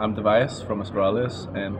I'm Device from Australia, and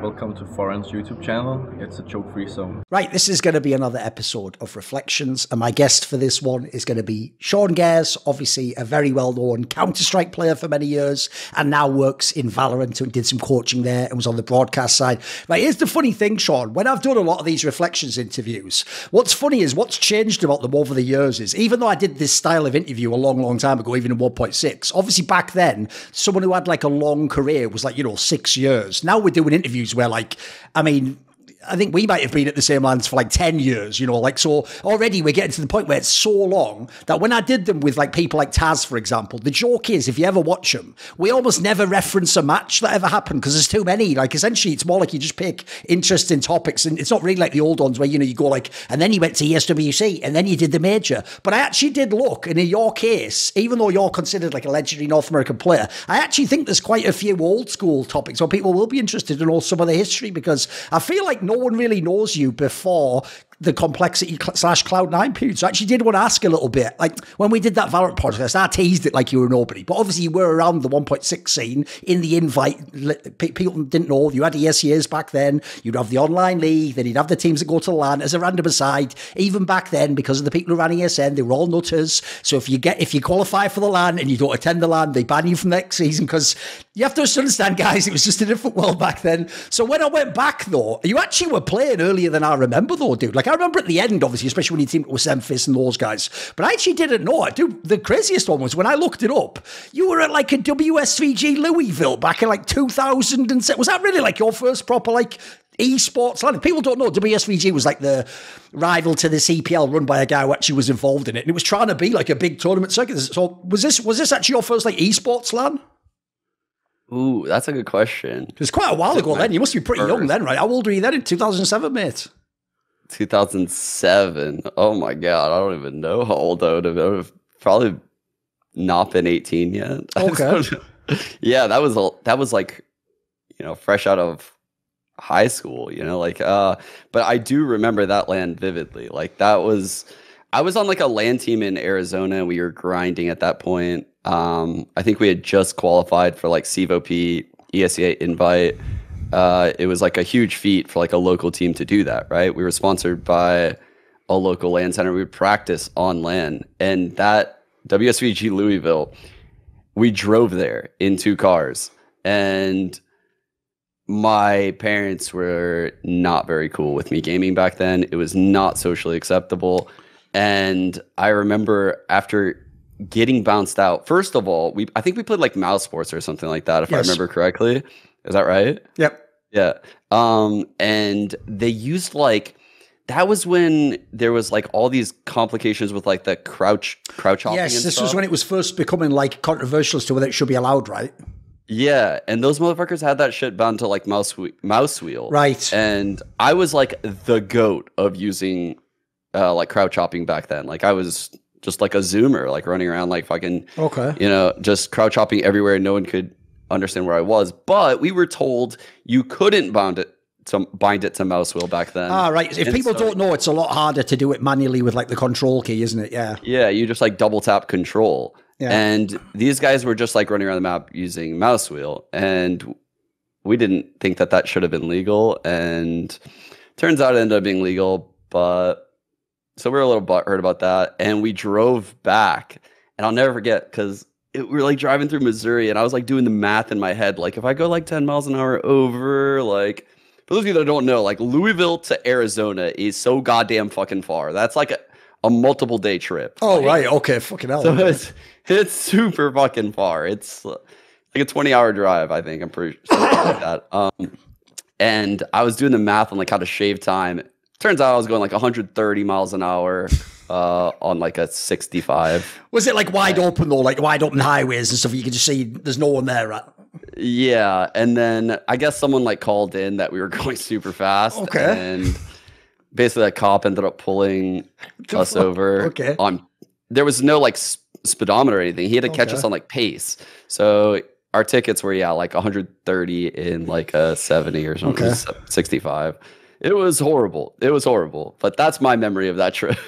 welcome to Thorin's YouTube channel. It's a joke-free zone. Right, this is going to be another episode of Reflections, and my guest for this one is going to be Seangares, obviously a very well-known Counter-Strike player for many years, and now works in VALORANT and did some coaching there and was on the broadcast side. Right, here's the funny thing, Sean. When I've done a lot of these Reflections interviews, what's funny is what's changed about them over the years is, even though I did this style of interview a long, long time ago, even in 1.6, obviously back then, someone who had like a long career was like, 6 years. Now we're doing interviews where I think we might have been at the same lands for like 10 years, so already we're getting to the point where it's so long that when I did them with like people like Taz, for example, the joke is if you ever watch them, we almost never reference a match that ever happened because there's too many. Like essentially it's more like you just pick interesting topics, and it's not really like the old ones where, you go like, and then you went to ESWC and then you did the major. But I actually did look, and in your case, even though you're considered like a legendary North American player, I actually think there's quite a few old school topics where people will be interested to know some of the history, because I feel like no one really knows you before the complexity / Cloud9 period. So I actually did want to ask a little bit, like when we did that VALORANT podcast, I teased it like you were nobody, but obviously you were around the 1.6 scene in the invite. People didn't know you had ESEAs back then. You'd have the online league, then you'd have the teams that go to LAN. As a random aside, even back then, because of the people who ran ESN, they were all nutters. So if you qualify for the LAN and you don't attend the LAN, they ban you from next season, because you have to understand, guys, it was just a different world back then. So when I went back though, you actually were playing earlier than I remember though, dude. Like I remember at the end, obviously, especially when you teamed with SEMPHIS and those guys. But I actually didn't know it. Dude, the craziest one was when I looked it up, you were at like a WS3G Louisville back in like 2007. Was that really like your first proper like esports land? People don't know WS3G was like the rival to the CPL run by a guy who actually was involved in it. And it was trying to be like a big tournament circuit. So was this actually your first like esports LAN? Ooh, that's a good question. It was quite a while ago then. You must be pretty young then, right? How old were you then in 2007, mate? 2007. Oh my God. I don't even know how old I would have been. I would have probably not been 18 yet. Okay. Yeah, that was like, fresh out of high school, but I do remember that LAN vividly. Like I was on like a LAN team in Arizona, and we were grinding at that point. I think we had just qualified for like CVOP ESEA invite. It was like a huge feat for like a local team to do that, right? We were sponsored by a local LAN center. We would practice on LAN, and that WSVG Louisville, we drove there in 2 cars, and my parents were not very cool with me gaming back then. It was not socially acceptable. And I remember after getting bounced out, first of all, I think we played like mouse sports or something like that, if I remember correctly. Is that right? Yep. Yeah. And they used that was when there was like all these complications with like the crouch hopping. Yes, this was when it was first becoming like controversial as to whether it should be allowed, right? Yeah, and those motherfuckers had that shit bound to like mouse wheel. Right. And I was like the goat of using like crouch hopping back then. Like I was just like a zoomer, like running around like fucking, just crouch hopping everywhere. No one could understand where I was. But we were told you couldn't bind it to mouse wheel back then. Ah, right. If people don't know, it's a lot harder to do it manually with like the control key, isn't it? Yeah. Yeah, you just like double tap control. Yeah. And these guys were just like running around the map using mouse wheel, and we didn't think that should have been legal. And turns out it ended up being legal, but so we were a little butthurt about that, and we drove back. And I'll never forget, because we were like driving through Missouri, and I was like doing the math in my head, like if I go like 10 miles an hour over, like for those of you that don't know, like Louisville to Arizona is so goddamn fucking far. That's like a multiple day trip. Oh, like, right. Okay. Fucking hell. So it's super fucking far. It's like a 20-hour drive, I think. I'm pretty sure like that. And I was doing the math on like how to shave time. Turns out I was going like 130 miles an hour on like a 65. Was it like wide open though, like wide open highways and stuff? You could just see there's no one there, right? Yeah. And then I guess someone like called in that we were going super fast. Okay. And basically that cop ended up pulling us over. Okay. There was no like speedometer or anything. He had to catch us on like pace. So our tickets were, like 130 in like a 70 or something, 65. It was horrible. But that's my memory of that trip.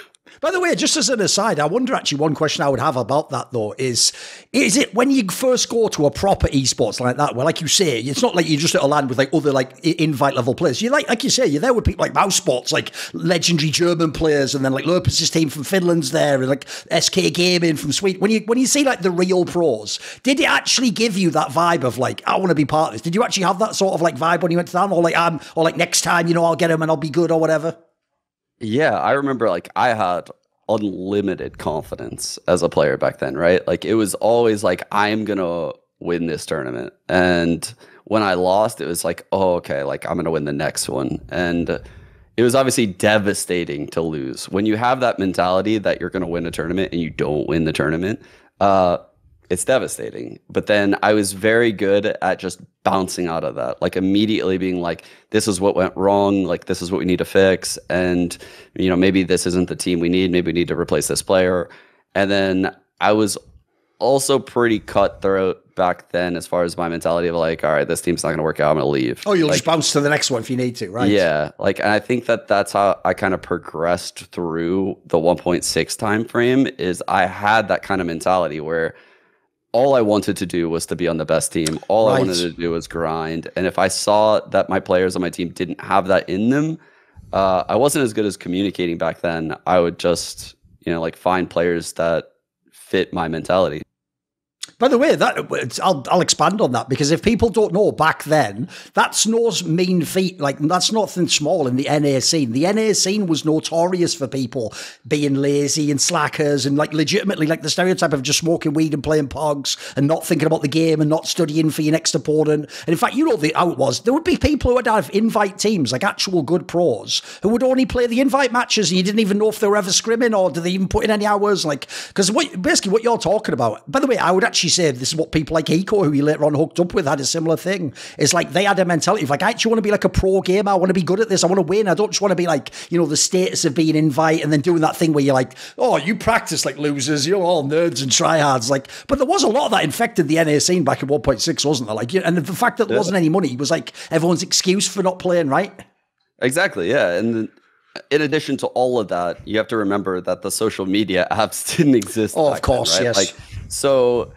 By the way, just as an aside, I wonder actually one question I would have about that though is it when you first go to a proper esports like that, where like you say, it's not like you're just at a land with like other like invite level players. You like you say, you're there with people like Mouse Sports, like legendary German players, and then like Lurpus's team from Finland's there, and like SK Gaming from Sweden. When you see like the real pros, did it actually give you that vibe of like, I want to be part of this? Did you actually have that sort of like vibe when you went to that, or like next time, you know, I'll get him and I'll be good or whatever? Yeah, I remember like I had unlimited confidence as a player back then, right? Like it was always like, I'm gonna win this tournament. And when I lost, it was like, oh, okay, like I'm gonna win the next one. And it was obviously devastating to lose. When you have that mentality that you're gonna win a tournament and you don't win the tournament, it's devastating. But then I was very good at just bouncing out of that, like immediately being like, this is what went wrong, like this is what we need to fix, and you know, maybe this isn't the team we need, maybe we need to replace this player. And then I was also pretty cutthroat back then as far as my mentality of like, all right, this team's not going to work out, I'm going to leave. Oh, you'll like, just bounce to the next one if you need to, right? Yeah, like, and I think that that's how I kind of progressed through the 1.6 time frame. Is I had that kind of mentality where all I wanted to do was to be on the best team. All I wanted to do was grind. And if I saw that my players on my team didn't have that in them, I wasn't as good as communicating back then. I would just, you know, like find players that fit my mentality. By the way, I'll expand on that, because if people don't know, back then, that's no mean feat. Like, that's nothing small in the NA scene. The NA scene was notorious for people being lazy and slackers and like legitimately like the stereotype of just smoking weed and playing pogs and not thinking about the game and not studying for your next opponent. And in fact, you know how it was. There would be people who would have invite teams, like actual good pros, who would only play the invite matches and you didn't even know if they were ever scrimming or did they even put in any hours. Like, because basically what you're talking about, by the way, I would actually say this is what people like Hiko, who he later on hooked up with, had a similar thing. It's like they had a mentality of like, I actually want to be like a pro gamer. I want to be good at this. I want to win. I don't just want to be like, you know, the status of being invite and then doing that thing where you're like, oh, you practice like losers. You're all nerds and tryhards. Like, but there was a lot of that infected the NA scene back in 1.6, wasn't there? Like, and the fact that there wasn't any money was like everyone's excuse for not playing, right? Exactly. Yeah. And in addition to all of that, you have to remember that the social media apps didn't exist. Oh, of course. Then, right? Yes. Like, so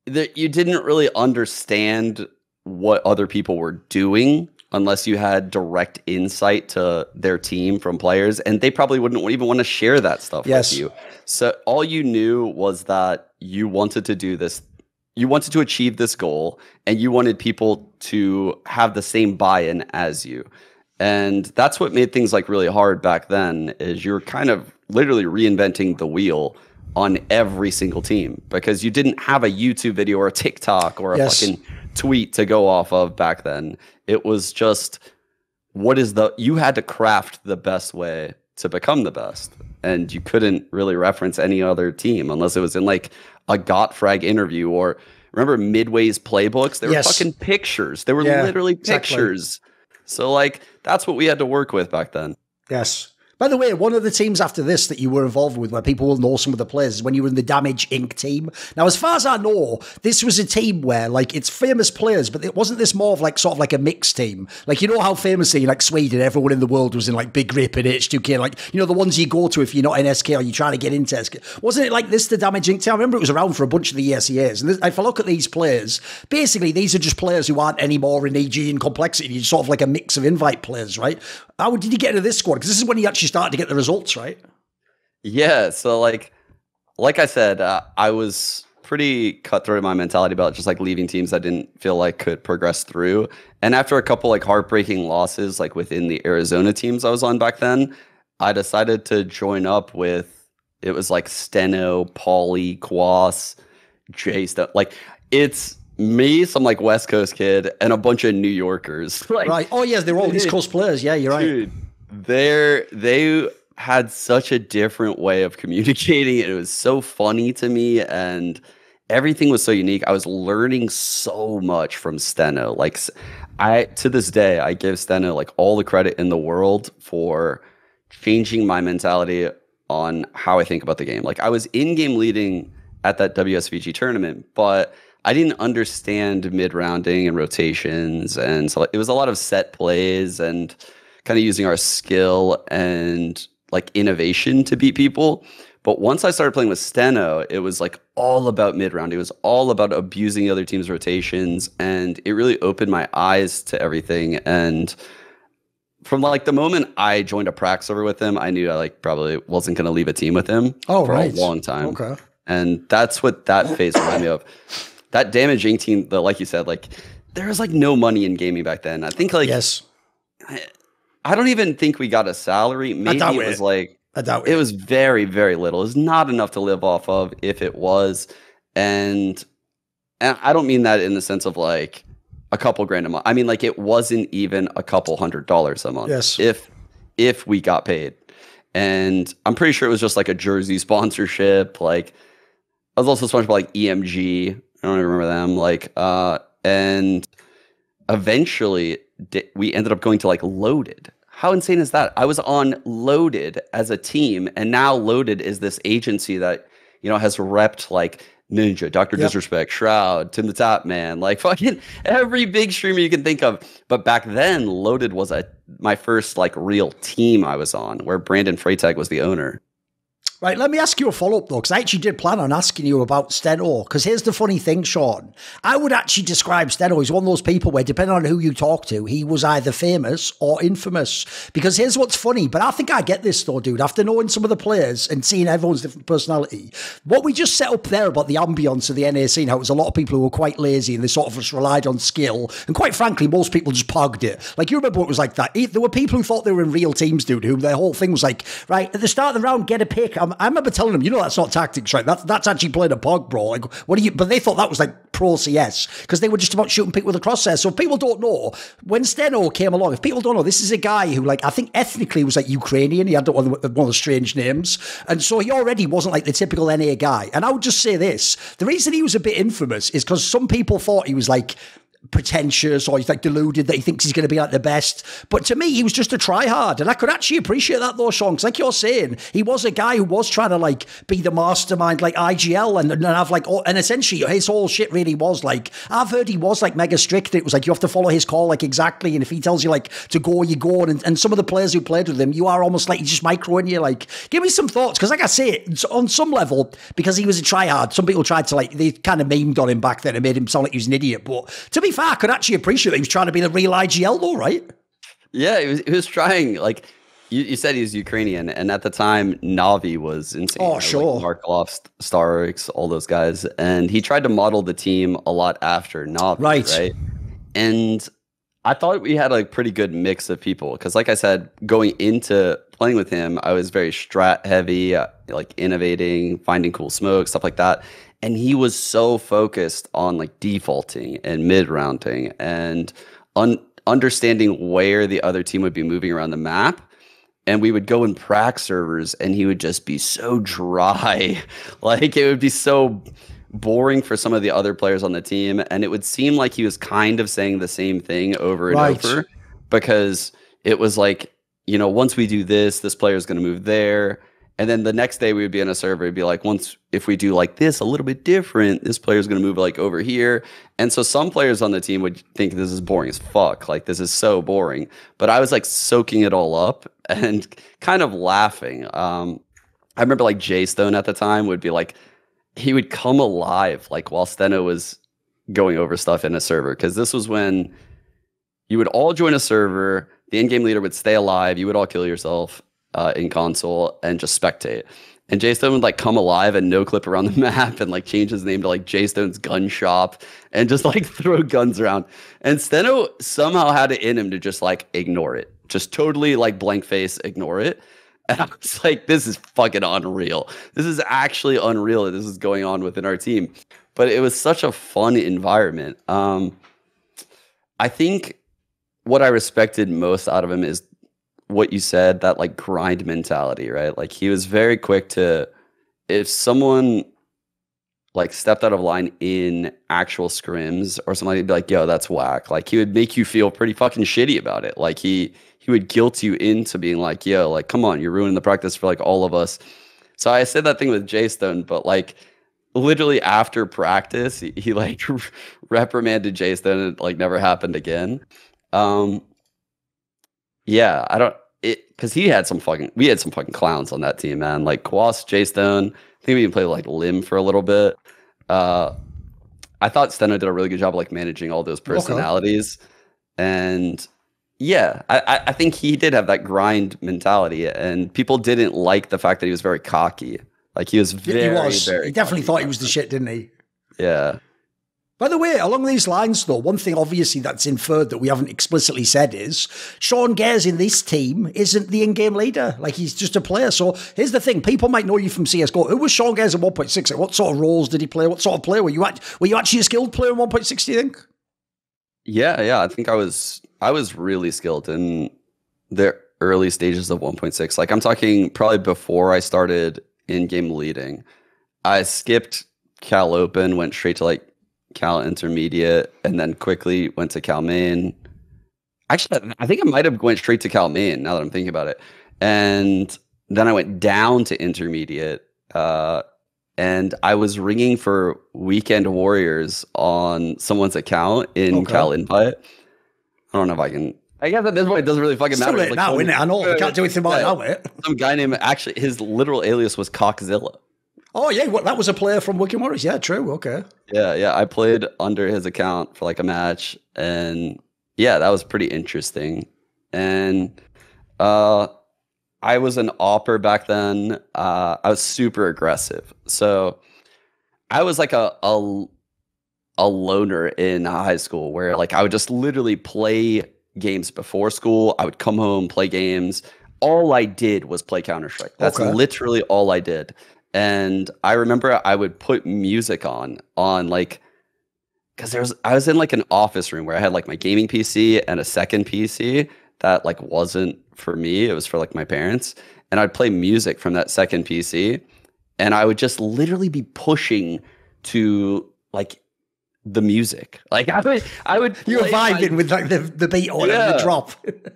that you didn't really understand what other people were doing unless you had direct insight to their team from players, and they probably wouldn't even want to share that stuff with you. So all you knew was that you wanted to do this, you wanted to achieve this goal, and you wanted people to have the same buy-in as you. And that's what made things like really hard back then, is you're kind of literally reinventing the wheel on every single team, because you didn't have a YouTube video or a TikTok or a fucking tweet to go off of back then. It was just, you had to craft the best way to become the best. And you couldn't really reference any other team unless it was in like a Gottfrag interview, or remember Midway's playbooks? They were fucking pictures. They were literally pictures. So like, that's what we had to work with back then. Yes. By the way, one of the teams after this that you were involved with, where people will know some of the players, is when you were in the Damage Inc. team. Now, as far as I know, this was a team where, like, it's famous players, but it wasn't this more of, like, sort of like a mixed team. Like, you know how famously, like, Sweden, everyone in the world was in, like, Big Rip and H2K, like, you know, the ones you go to if you're not in SK or you're trying to get into SK. Wasn't it like this, the Damage Inc. team? I remember it was around for a bunch of the ESEAs. And if I look at these players, basically, these are just players who aren't any more in EG and complexity. You're sort of like a mix of invite players, right? How did you get into this squad? Because this is when you actually started to get the results, right? Yeah, so like I said, I was pretty cutthroat in my mentality about just like leaving teams I didn't feel like could progress through. And after a couple like heartbreaking losses, like within the Arizona teams I was on back then, I decided to join up with, it was like Steno, Pauly, Quas, Jay stuff. Like, it's me, some like West Coast kid, and a bunch of New Yorkers. Like, right. Oh yes, they're all East Coast players. Yeah, you're right. Dude, they had such a different way of communicating. It was so funny to me, and everything was so unique. I was learning so much from Steno. Like, to this day, I give Steno like all the credit in the world for changing my mentality on how I think about the game. Like, I was in-game leading at that WSVG tournament, but I didn't understand mid-rounding and rotations, and so it was a lot of set plays and kind of using our skill and like innovation to beat people. But once I started playing with Steno, it was like all about mid round. It was all about abusing the other team's rotations, and it really opened my eyes to everything. And from like the moment I joined a prac server with him, I knew I like probably wasn't going to leave a team with him for a long time. Okay. And that's what that phase reminded me of. That damaging team, though, like you said, like there was like no money in gaming back then. I think like I don't even think we got a salary. Maybe it was like it was very, very little. It was not enough to live off of if it was. And I don't mean that in the sense of like a couple grand a month. I mean like it wasn't even a couple $100 a month. Yes. If we got paid. And I'm pretty sure it was just like a jersey sponsorship. Like I was also sponsored by like EMG. I don't even remember them. Like and eventually we ended up going to like Loaded. How insane is that? I was on Loaded as a team, and now Loaded is this agency that, you know, has repped like Ninja, Dr. Disrespect, Shroud, Tim the Top Man, like fucking every big streamer you can think of. But back then, Loaded was my first like real team I was on, where Brandon Freytag was the owner. Right, let me ask you a follow-up, though, because I actually did plan on asking you about Steno, because here's the funny thing, Sean. I would actually describe Steno as one of those people where, depending on who you talk to, he was either famous or infamous. Because here's what's funny, but I think I get this, though, dude. After knowing some of the players and seeing everyone's different personality, what we just set up there about the ambience of the NA scene, how it was a lot of people who were quite lazy and they sort of just relied on skill, and quite frankly, most people just pogged it. Like, you remember what it was like that? There were people who thought they were in real teams, dude, who their whole thing was like, right, at the start of the round, get a pick. I remember telling them, you know, that's not tactics, right? That's actually playing a pog, bro. Like, what do you? But they thought that was like pro CS because they were just about shooting pick with a crosshair. So if people don't know, when Steno came along, if people don't know, this is a guy who, like, I think ethnically was like Ukrainian. He had one of the strange names, and so he already wasn't like the typical NA guy. And I would just say this: the reason he was a bit infamous is because some people thought he was like pretentious or he's like deluded that he thinks he's going to be like the best. But to me, he was just a tryhard, and I could actually appreciate that though, Sean, because like you're saying, he was a guy who was trying to like be the mastermind like IGL and have like, and essentially his whole shit really was like, I've heard he was like mega strict. It was like you have to follow his call like exactly, and if he tells you like to go, you go. And some of the players who played with him, you are almost like he's just microing you. Like, give me some thoughts, because like I say, on some level, because he was a tryhard, some people tried to like, they kind of memed on him back then and made him sound like he was an idiot. But to be fair, I could actually appreciate that he was trying to be the real IGL though, right? Yeah, he was trying. Like you said, he's Ukrainian, and at the time, Navi was insane. Oh, sure. Like Markelov, Starix, all those guys, and he tried to model the team a lot after Navi, right? And I thought we had a pretty good mix of people because, like I said, going into playing with him, I was very strat heavy, like innovating, finding cool smoke, stuff like that. And he was so focused on like defaulting and mid-rounding and understanding where the other team would be moving around the map. And we would go in prac servers and he would just be so dry. Like it would be so boring for some of the other players on the team. And it would seem like he was kind of saying the same thing over and over, because it was like, you know, once we do this, this player is going to move there. And then the next day we would be in a server, it'd be like, if we do like this a little bit different, this player is going to move like over here. And so some players on the team would think this is boring as fuck. Like, this is so boring. But I was like soaking it all up and kind of laughing. I remember like Jay Stone at the time would be like, he would come alive like while Steno was going over stuff in a server. Because this was when you would all join a server, the in-game leader would stay alive, you would all kill yourself in console and just spectate. And Jay Stone would like come alive and no clip around the map and like change his name to like Jay Stone's Gun Shop and just like throw guns around. And Steno somehow had it in him to just like ignore it, just totally like blank face ignore it. And I was like, this is fucking unreal. This is actually unreal that this is going on within our team. But it was such a fun environment. I think what I respected most out of him is what you said, that like grind mentality, right? Like he was very quick to, if someone like stepped out of line in actual scrims or something, he'd be like, yo, that's whack. Like he would make you feel pretty fucking shitty about it. Like he would guilt you into being like, yo, like, come on, you're ruining the practice for like all of us. So I said that thing with Jay Stone, but like literally after practice, he like reprimanded Jay Stone and it like never happened again. Yeah, because we had some fucking clowns on that team, man. Like Quas, J Stone. I think we even played like Lim for a little bit. I thought Steno did a really good job of like managing all those personalities. And yeah, I think he did have that grind mentality, and people didn't like the fact that he was very cocky. Like he was very he definitely thought he was the shit, didn't he? Yeah. By the way, along these lines, though, one thing obviously that's inferred that we haven't explicitly said is Seangares in this team isn't the in-game leader. Like, he's just a player. So here's the thing. People might know you from CSGO. Who was Seangares at 1.6? Like, what sort of roles did he play? What sort of player? Were you actually a skilled player in 1.6, do you think? Yeah. I think I was really skilled in the early stages of 1.6. Like, I'm talking probably before I started in-game leading. I skipped Cal Open, went straight to, like, Cal Intermediate, and then quickly went to Cal Main. Actually, I think I might have went straight to Cal Main now that I'm thinking about it. And then I went down to Intermediate, and I was ringing for Weekend Warriors on someone's account in Cal Invite. I don't know if I can. I guess at this point it doesn't really fucking matter. It's too late now, isn't it? I know. I can't do anything about it now, mate. Some guy named, actually, his literal alias was Cockzilla. Oh, yeah, well, that was a player from Workign Warriors. Yeah, true, okay. Yeah, I played under his account for like a match, and yeah, that was pretty interesting. And I was an AWPer back then. I was super aggressive. So I was like a loner in high school where like I would just literally play games before school. I would come home, play games. All I did was play Counter-Strike. That's literally all I did. And I remember I would put music on like, because I was in like an office room where I had like my gaming PC and a second PC that like wasn't for me. It was for like my parents. And I'd play music from that second PC, and I would just literally be pushing to like the music. Like I would you were vibing with like the beat on and the drop.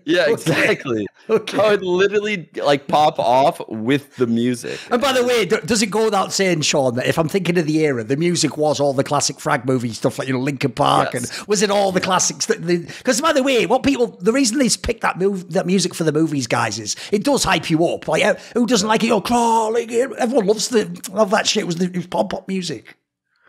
Yeah, exactly. Okay. I would literally like pop off with the music. And by the way, does it go without saying, Sean, that if I'm thinking of the era, the music was all the classic frag movie stuff like, you know, Linkin Park, and was it all the classics? Because by the way, the reason they picked that music for the movies, guys, is it does hype you up. Like, who doesn't like it? You're crawling in. Everyone loves that shit. It was pop music.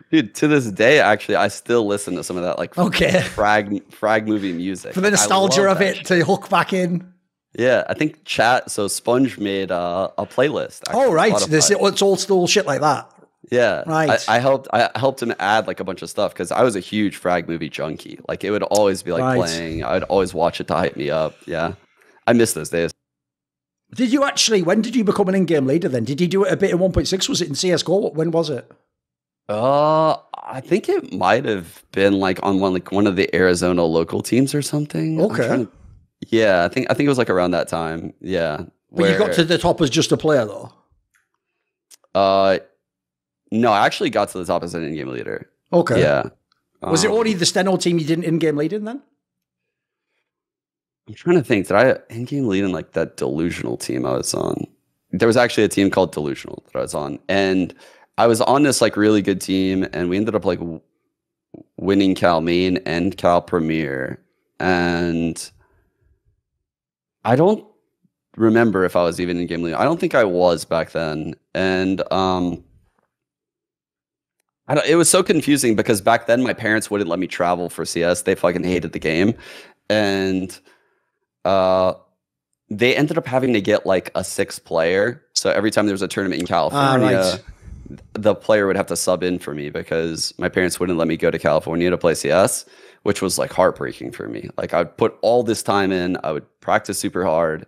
Dude, to this day, actually, I still listen to some of that like frag movie music. For the nostalgia of it to hook back in. Yeah, I think Sponge made a playlist. Actually, oh, right. It's old school shit like that. Yeah. Right. I helped him add like a bunch of stuff because I was a huge frag movie junkie. Like it would always be like playing. I'd always watch it to hype me up. Yeah. I miss those days. Did you actually, when did you become an in-game leader then? Did you do it a bit in 1.6? Was it in CSGO? When was it? I think it might have been like on one of the Arizona local teams or something. Okay. Yeah, I think it was like around that time. Yeah. But you got to the top as just a player though? No, I actually got to the top as an in-game leader. Okay. Yeah. Was it already the Steno team you didn't in-game lead in then? I'm trying to think. Did I in-game lead in like that Delusional team I was on? There was actually a team called Delusional that I was on, and I was on this like really good team, and we ended up like winning Cal Main and Cal Premier, and I don't remember if I was even in game league. I don't think I was back then, and it was so confusing because back then my parents wouldn't let me travel for CS. They fucking hated the game, and they ended up having to get like a 6th player. So every time there was a tournament in California, the player would have to sub in for me because my parents wouldn't let me go to California to play CS, which was like heartbreaking for me. Like I would put all this time in, I would practice super hard,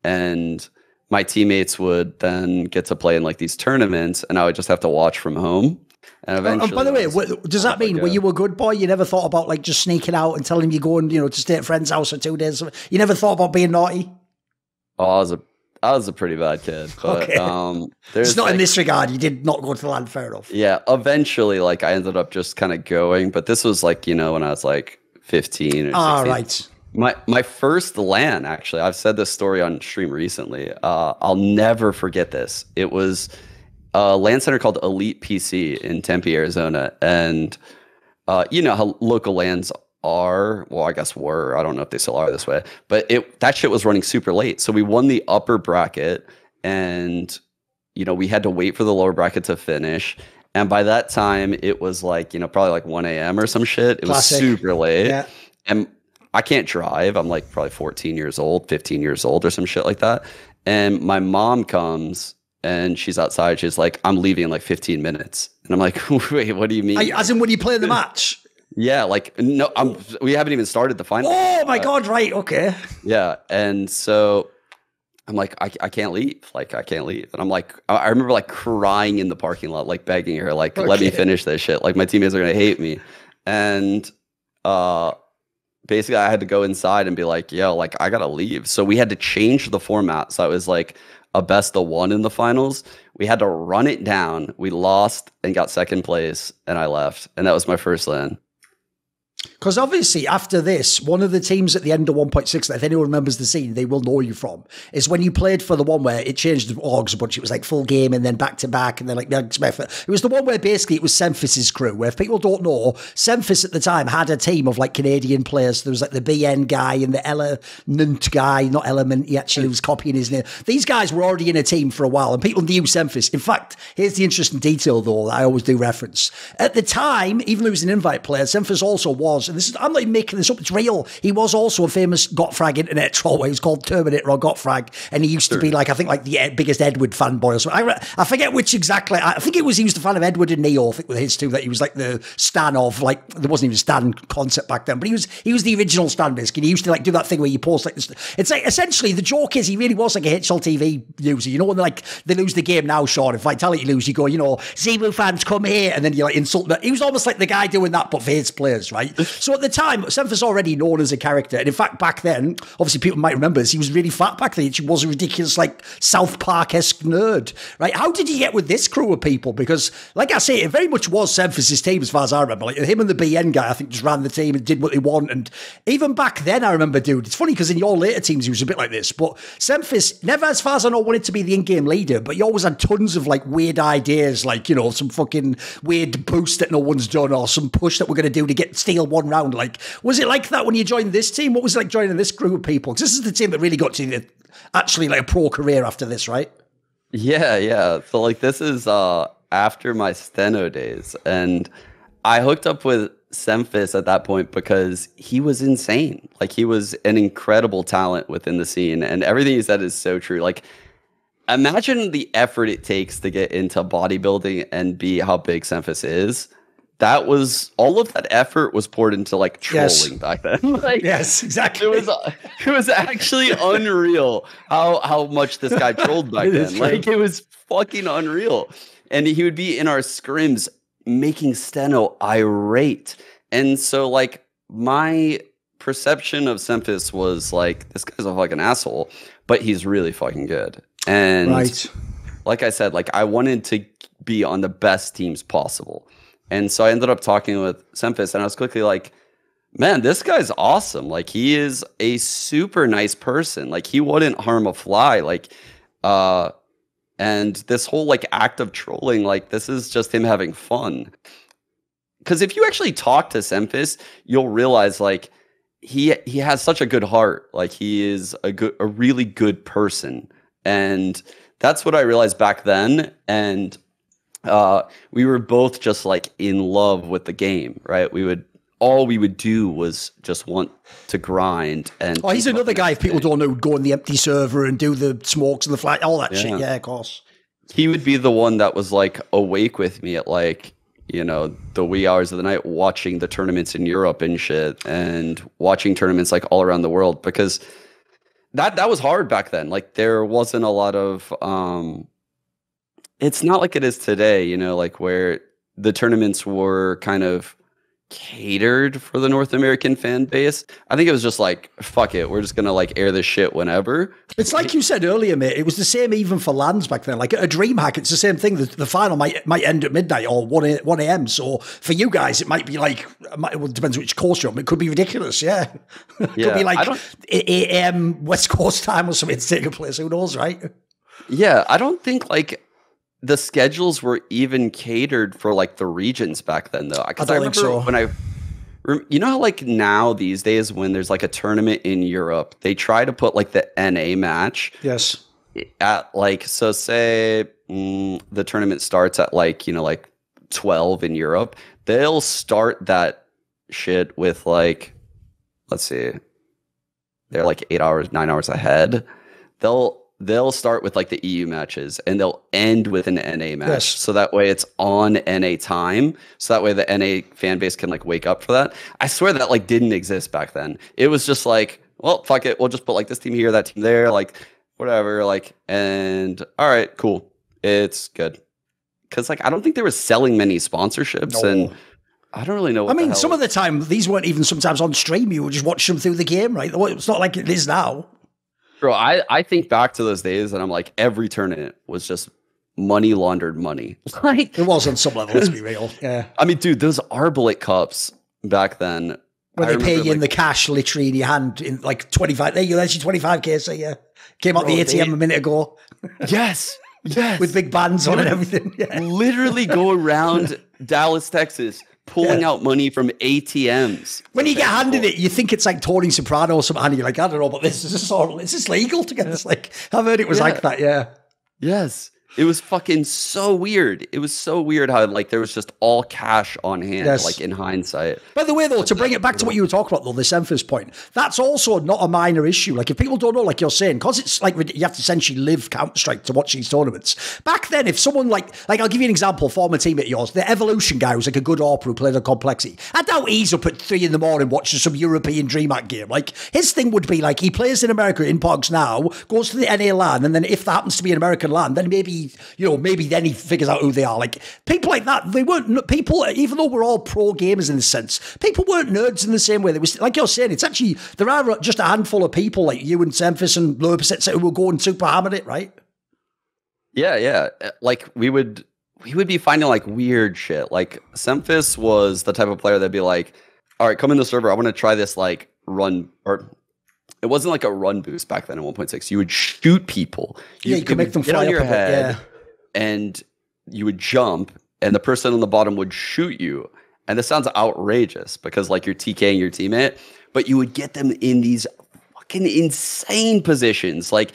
and my teammates would then get to play in like these tournaments, and I would just have to watch from home. And eventually, by the way, does that mean were you a good boy? You never thought about like just sneaking out and telling him you're going, to stay at a friend's house for 2 days? You never thought about being naughty? Oh, I was a pretty bad kid, but it's not like, in this regard. You did not go to the LAN, fair enough. Yeah, eventually, like I ended up just kind of going, but this was like when I was like 15 or 16. Right. My first LAN, actually, I've said this story on stream recently. I'll never forget this. It was a LAN center called Elite PC in Tempe, Arizona, and you know how local LANs are, well, I guess were, I don't know if they still are this way, but that shit was running super late. So we won the upper bracket, and you know, we had to wait for the lower bracket to finish. And by that time, it was like, you know, probably like 1 a.m. or some shit. It was super late. Yeah. And I can't drive. I'm like probably 14 years old, 15 years old or some shit like that. And my mom comes and she's outside. She's like, I'm leaving in like 15 minutes. And I'm like, wait, what do you mean? As in when you play the match? Yeah, like, no, we haven't even started the final. Oh my God, right, okay. Yeah, and so I'm like, I can't leave. Like, I can't leave. And I'm like, I remember like crying in the parking lot, like begging her, like, let me finish this shit. Like, my teammates are going to hate me. And basically I had to go inside and be like, yo, like, I got to leave. So we had to change the format. So it was like a best of one in the finals. We had to run it down. We lost and got second place, and I left. And that was my first LAN. Because obviously after this, one of the teams at the end of 1.6 that if anyone remembers the scene, they will know you from, is when you played for the one where it changed the orgs a bunch. It was like full game and then back to back and then like it was the one where basically it was SEMPHIS's crew, where if people don't know, SEMPHIS at the time had a team of like Canadian players. There was like the BN guy and the n0thing guy, not Element, he actually was copying his name. These guys were already in a team for a while and people knew SEMPHIS. In fact, here's the interesting detail though that I always do reference. At the time, even though he was an invite player, SEMPHIS also was, and this is, I'm not even making this up, it's real. He was also a famous Gotfrag internet troll where he was called Terminator or Gotfrag, and he used to be like, I think like the biggest Edward fanboy or something. I forget which exactly. I think it was, he was the fan of Edward and Neo, I think with his two, that he was like the stan of, like, there wasn't even a stan concept back then, but he was the original stan basically. He used to like do that thing where you post like this. It's like, essentially the joke is he really was like a HLTV user. You know when they lose the game now, Sean, if Vitality lose, you go, you know, Zemu fans come here, and then you like insult them. He was almost like the guy doing that, but for his players, right? So at the time, SEMPHIS already known as a character, and in fact back then, obviously people might remember this, he was really fat back then. He was a ridiculous like South Park-esque nerd, right? How did he get with this crew of people? Because like I say, it very much was SEMPHIS's team as far as I remember. Like him and the BN guy, I think, just ran the team and did what they want. And even back then, I remember, dude, it's funny because in your later teams he was a bit like this, but SEMPHIS never, as far as I know, wanted to be the in-game leader, but he always had tons of like weird ideas, like, you know, some fucking weird boost that no one's done or some push that we're going to do to steal one round. Like, was it like that when you joined this team? What was it like joining this group of people? Because this is the team that really got to actually like a pro career after this, right? Yeah. So like this is after my Steno days, and I hooked up with SEMPHIS at that point because he was insane. Like he was an incredible talent within the scene, and everything he said is so true. Like imagine the effort it takes to get into bodybuilding and be how big SEMPHIS is. That was, all of that effort was poured into like trolling back then. Like, yes, exactly. It was actually unreal how much this guy trolled back then. Like it was fucking unreal. And he would be in our scrims making Steno irate. And so like my perception of SEMPHIS was like, this guy's a fucking asshole, but he's really fucking good. And like I said, like I wanted to be on the best teams possible. And so I ended up talking with SEMPHIS, and I was quickly like, man, this guy's awesome. Like, he is a super nice person. Like, he wouldn't harm a fly. Like, and this whole, like, act of trolling, like, this is just him having fun. Because if you actually talk to SEMPHIS, you'll realize, like, he has such a good heart. Like, he is a really good person. And that's what I realized back then. And we were both just like in love with the game, right? All we would do was just want to grind. And he's another guy, if people don't know, would go on the empty server and do the smokes and the flag, all that shit. Yeah, of course. He would be the one that was like awake with me at like, you know, the wee hours of the night, watching the tournaments in Europe and shit, and watching tournaments like all around the world, because that was hard back then. Like there wasn't a lot of it's not like it is today, you know, like where the tournaments were kind of catered for the North American fan base. I think it was just like, fuck it, we're just gonna like air this shit whenever. It's like you said earlier, mate, it was the same even for LANs back then. Like at a Dreamhack, it's the same thing. The final might end at midnight or 1 a.m. So for you guys, it might be like, well, it depends which course you're on. It could be ridiculous, yeah. It could be like 8 a.m. West Coast time or something to take a place. Who knows, right? Yeah, I don't think like the schedules were even catered for like the regions back then, though. Because I remember You know how like now these days when there's like a tournament in Europe, they try to put like the NA match. Yes. At like, so say the tournament starts at like, like 12 in Europe. They'll start that shit with like, let's see, they're like 8 hours, 9 hours ahead. They'll start with like the EU matches and they'll end with an NA match. Yes. So that way it's on NA time. So that way the NA fan base can like wake up for that. I swear that like didn't exist back then. It was just like, well, fuck it. We'll just put like this team here, that team there, like whatever. Like, and all right, cool. It's good. Cause like, I don't think they were selling many sponsorships and I don't really know what I mean, some of the time, these weren't even sometimes on stream. You would just watch them through the game, right? It's not like it is now. Bro, I think back to those days and I'm like, every tournament was just money laundered money. Like it was on some level, let's be real. Yeah. I mean, dude, those Arbalete cups back then. When they pay you in the cash literally in your hand in like 25. There you go, that's your 25K. So yeah. Came out the ATM a minute ago. Yes. Yes. With big bands on and everything. Yeah. Literally go around Dallas, Texas, pulling out money from ATMs. When you get handed it, you think it's like Tony Soprano or something, and you're like, I don't know about this. Is this legal to get this? Like, I've heard it was like that, yeah. Yes. It was fucking so weird. It was so weird how like there was just all cash on hand, like in hindsight. By the way, though, to bring it back to what you were talking about, though, the SEMPHIS point, that's also not a minor issue. Like if people don't know, like you're saying, because it's like you have to essentially live Counter-Strike to watch these tournaments. Back then, if someone like I'll give you an example, former teammate of yours, the Evolution guy was like a good AWPer who played on Complexity. I doubt he's up at 3 in the morning watching some European Dreamhack game. Like his thing would be like he plays in America in Pogs now, goes to the NA LAN, and then if that happens to be an American LAN, then maybe then he figures out who they are. Like people like that, they weren't people. Even though we're all pro gamers in this sense, people weren't nerds in the same way. There was, like you're saying, it's actually there are just a handful of people like you and SEMPHIS and Lurpset who will go and super hammer it, right? Yeah, yeah. Like we would be finding like weird shit. Like SEMPHIS was the type of player that'd be like, all right, come in the server. I want to try this like run or. It wasn't like a run boost back then in 1.6. You would shoot people. You could make them fly on your up head. And you would jump, and the person on the bottom would shoot you. And this sounds outrageous because, like, you're TKing your teammate, but you would get them in these fucking insane positions. Like,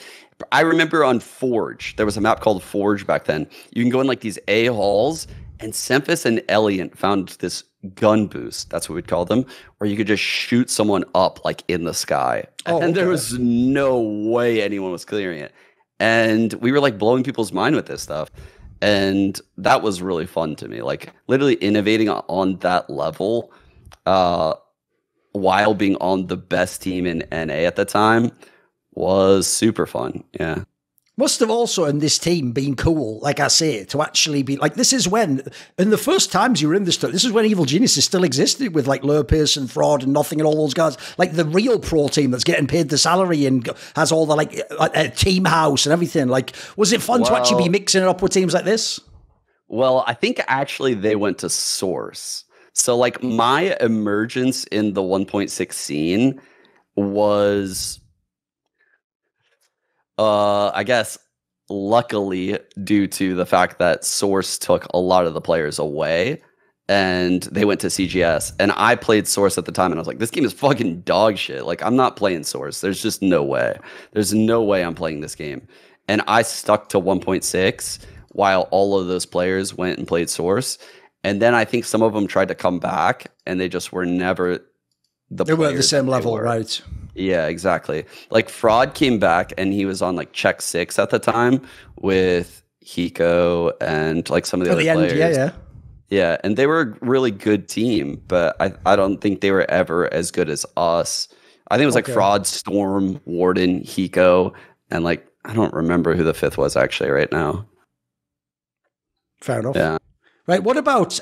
I remember on Forge, there was a map called Forge back then. You can go in, like, these A halls, and SEMPHIS and Eliant found this gun boost, that's what we'd call them, where you could just shoot someone up, like, in the sky. And there was no way anyone was clearing it. And we were like blowing people's mind with this stuff. And that was really fun to me. Like literally innovating on that level while being on the best team in NA at the time was super fun. Yeah. Must have also in this team been cool, like I say, to actually be like, this is when, in the first times you were in this stuff, this is when Evil Geniuses still existed with like Lurpis and Fraud and n0thing and all those guys, like the real pro team that's getting paid the salary and has all the like team house and everything. Like, was it fun to actually be mixing it up with teams like this? Well, I think actually they went to Source. So like my emergence in the 1.6 scene was... I guess luckily due to the fact that Source took a lot of the players away and they went to CGS and I played Source at the time and I was like, this game is fucking dog shit. Like I'm not playing Source. There's just no way. There's no way I'm playing this game. And I stuck to 1.6 while all of those players went and played Source. And then I think some of them tried to come back and they just were never they weren't the same level, right? Yeah, exactly. Like Fraud came back and he was on like check 6 at the time with Hiko and like some of the other players. Yeah, and they were a really good team, but I don't think they were ever as good as us. I think it was like Fraud, Storm, Warden, Hiko, and like I don't remember who the 5th was actually right now. Fair enough. Yeah. Right. What about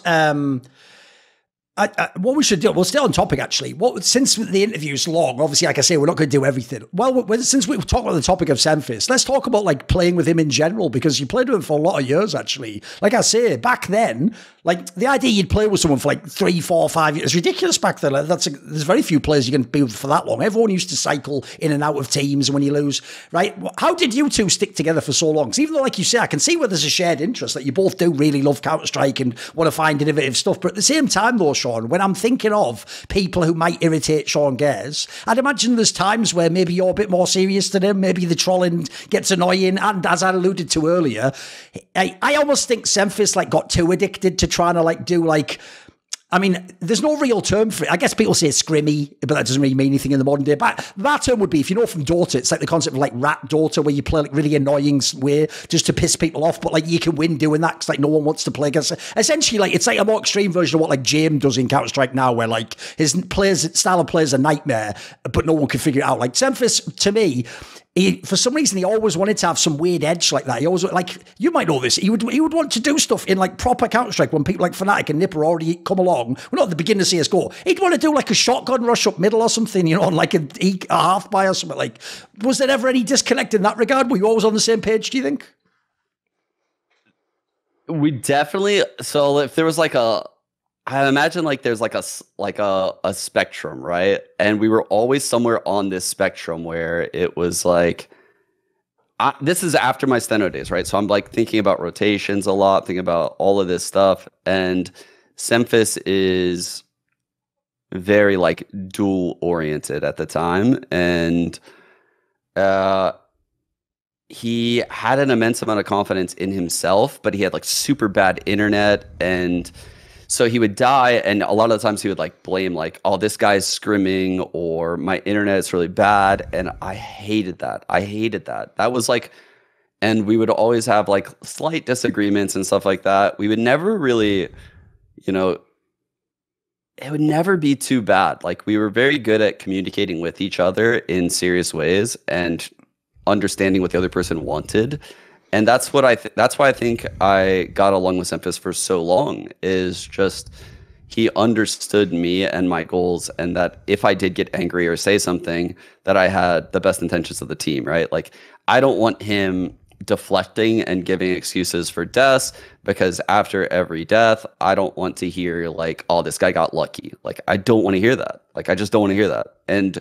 what we should do, we'll stay on topic actually. Since the interview's long, obviously, like I say, we're not going to do everything. Well, since we've talked about the topic of SEMPHIS, let's talk about like playing with him in general, because you played with him for a lot of years actually. Like I say, back then, like the idea you'd play with someone for like 3, 4, 5 years is ridiculous back then. Like, there's very few players you can be with for that long. Everyone used to cycle in and out of teams, and when you lose, right? How did you two stick together for so long? Because even though, like you say, I can see where there's a shared interest, that you both do really love Counter-Strike and want to find innovative stuff, but at the same time though, Sean, Sean, when I'm thinking of people who might irritate Seangares, I'd imagine there's times where maybe you're a bit more serious than him, maybe the trolling gets annoying, and as I alluded to earlier, I almost think SEMPHIS like got too addicted to trying to like do like, I mean, there's no real term for it. I guess people say scrimmy, but that doesn't really mean anything in the modern day. But that term would be, if you know from Dota, it's like the concept of like rat Dota, where you play like really annoying way just to piss people off, but like you can win doing that because like no one wants to play against it. Essentially, like it's like a more extreme version of what like James does in Counter-Strike now, where like his style of play is a nightmare, but no one can figure it out. Like SEMPHIS, to me, for some reason, he always wanted to have some weird edge like that. He always, like, you might know this, he would want to do stuff in like proper Counter-Strike when people like FNATIC and Nipper already come along. We're not at the beginning of CSGO. He'd want to do like a shotgun rush up middle or something, you know, on like a half buy or something. Like, was there ever any disconnect in that regard? Were you always on the same page, do you think? We definitely, so if there was like I imagine like there's like a spectrum, right? And we were always somewhere on this spectrum where it was like, this is after my Steno days, right? So I'm like thinking about rotations a lot, thinking about all of this stuff. And SEMPHIS is very like duel oriented at the time. And he had an immense amount of confidence in himself, but he had like super bad internet, and so he would die, and a lot of the times he would like blame like, oh, this guy's scrimming, or my internet is really bad. And I hated that. That was like, and we would always have like slight disagreements and stuff like that. We would never really, you know, it would never be too bad. Like, we were very good at communicating with each other in serious ways and understanding what the other person wanted. And that's what that's why I think I got along with SEMPHIS for so long, is just he understood me and my goals, and that if I did get angry or say something, that I had the best intentions of the team, right? Like, I don't want him deflecting and giving excuses for deaths, because after every death, I don't want to hear like, oh, this guy got lucky. Like, I don't want to hear that. Like, I just don't want to hear that. And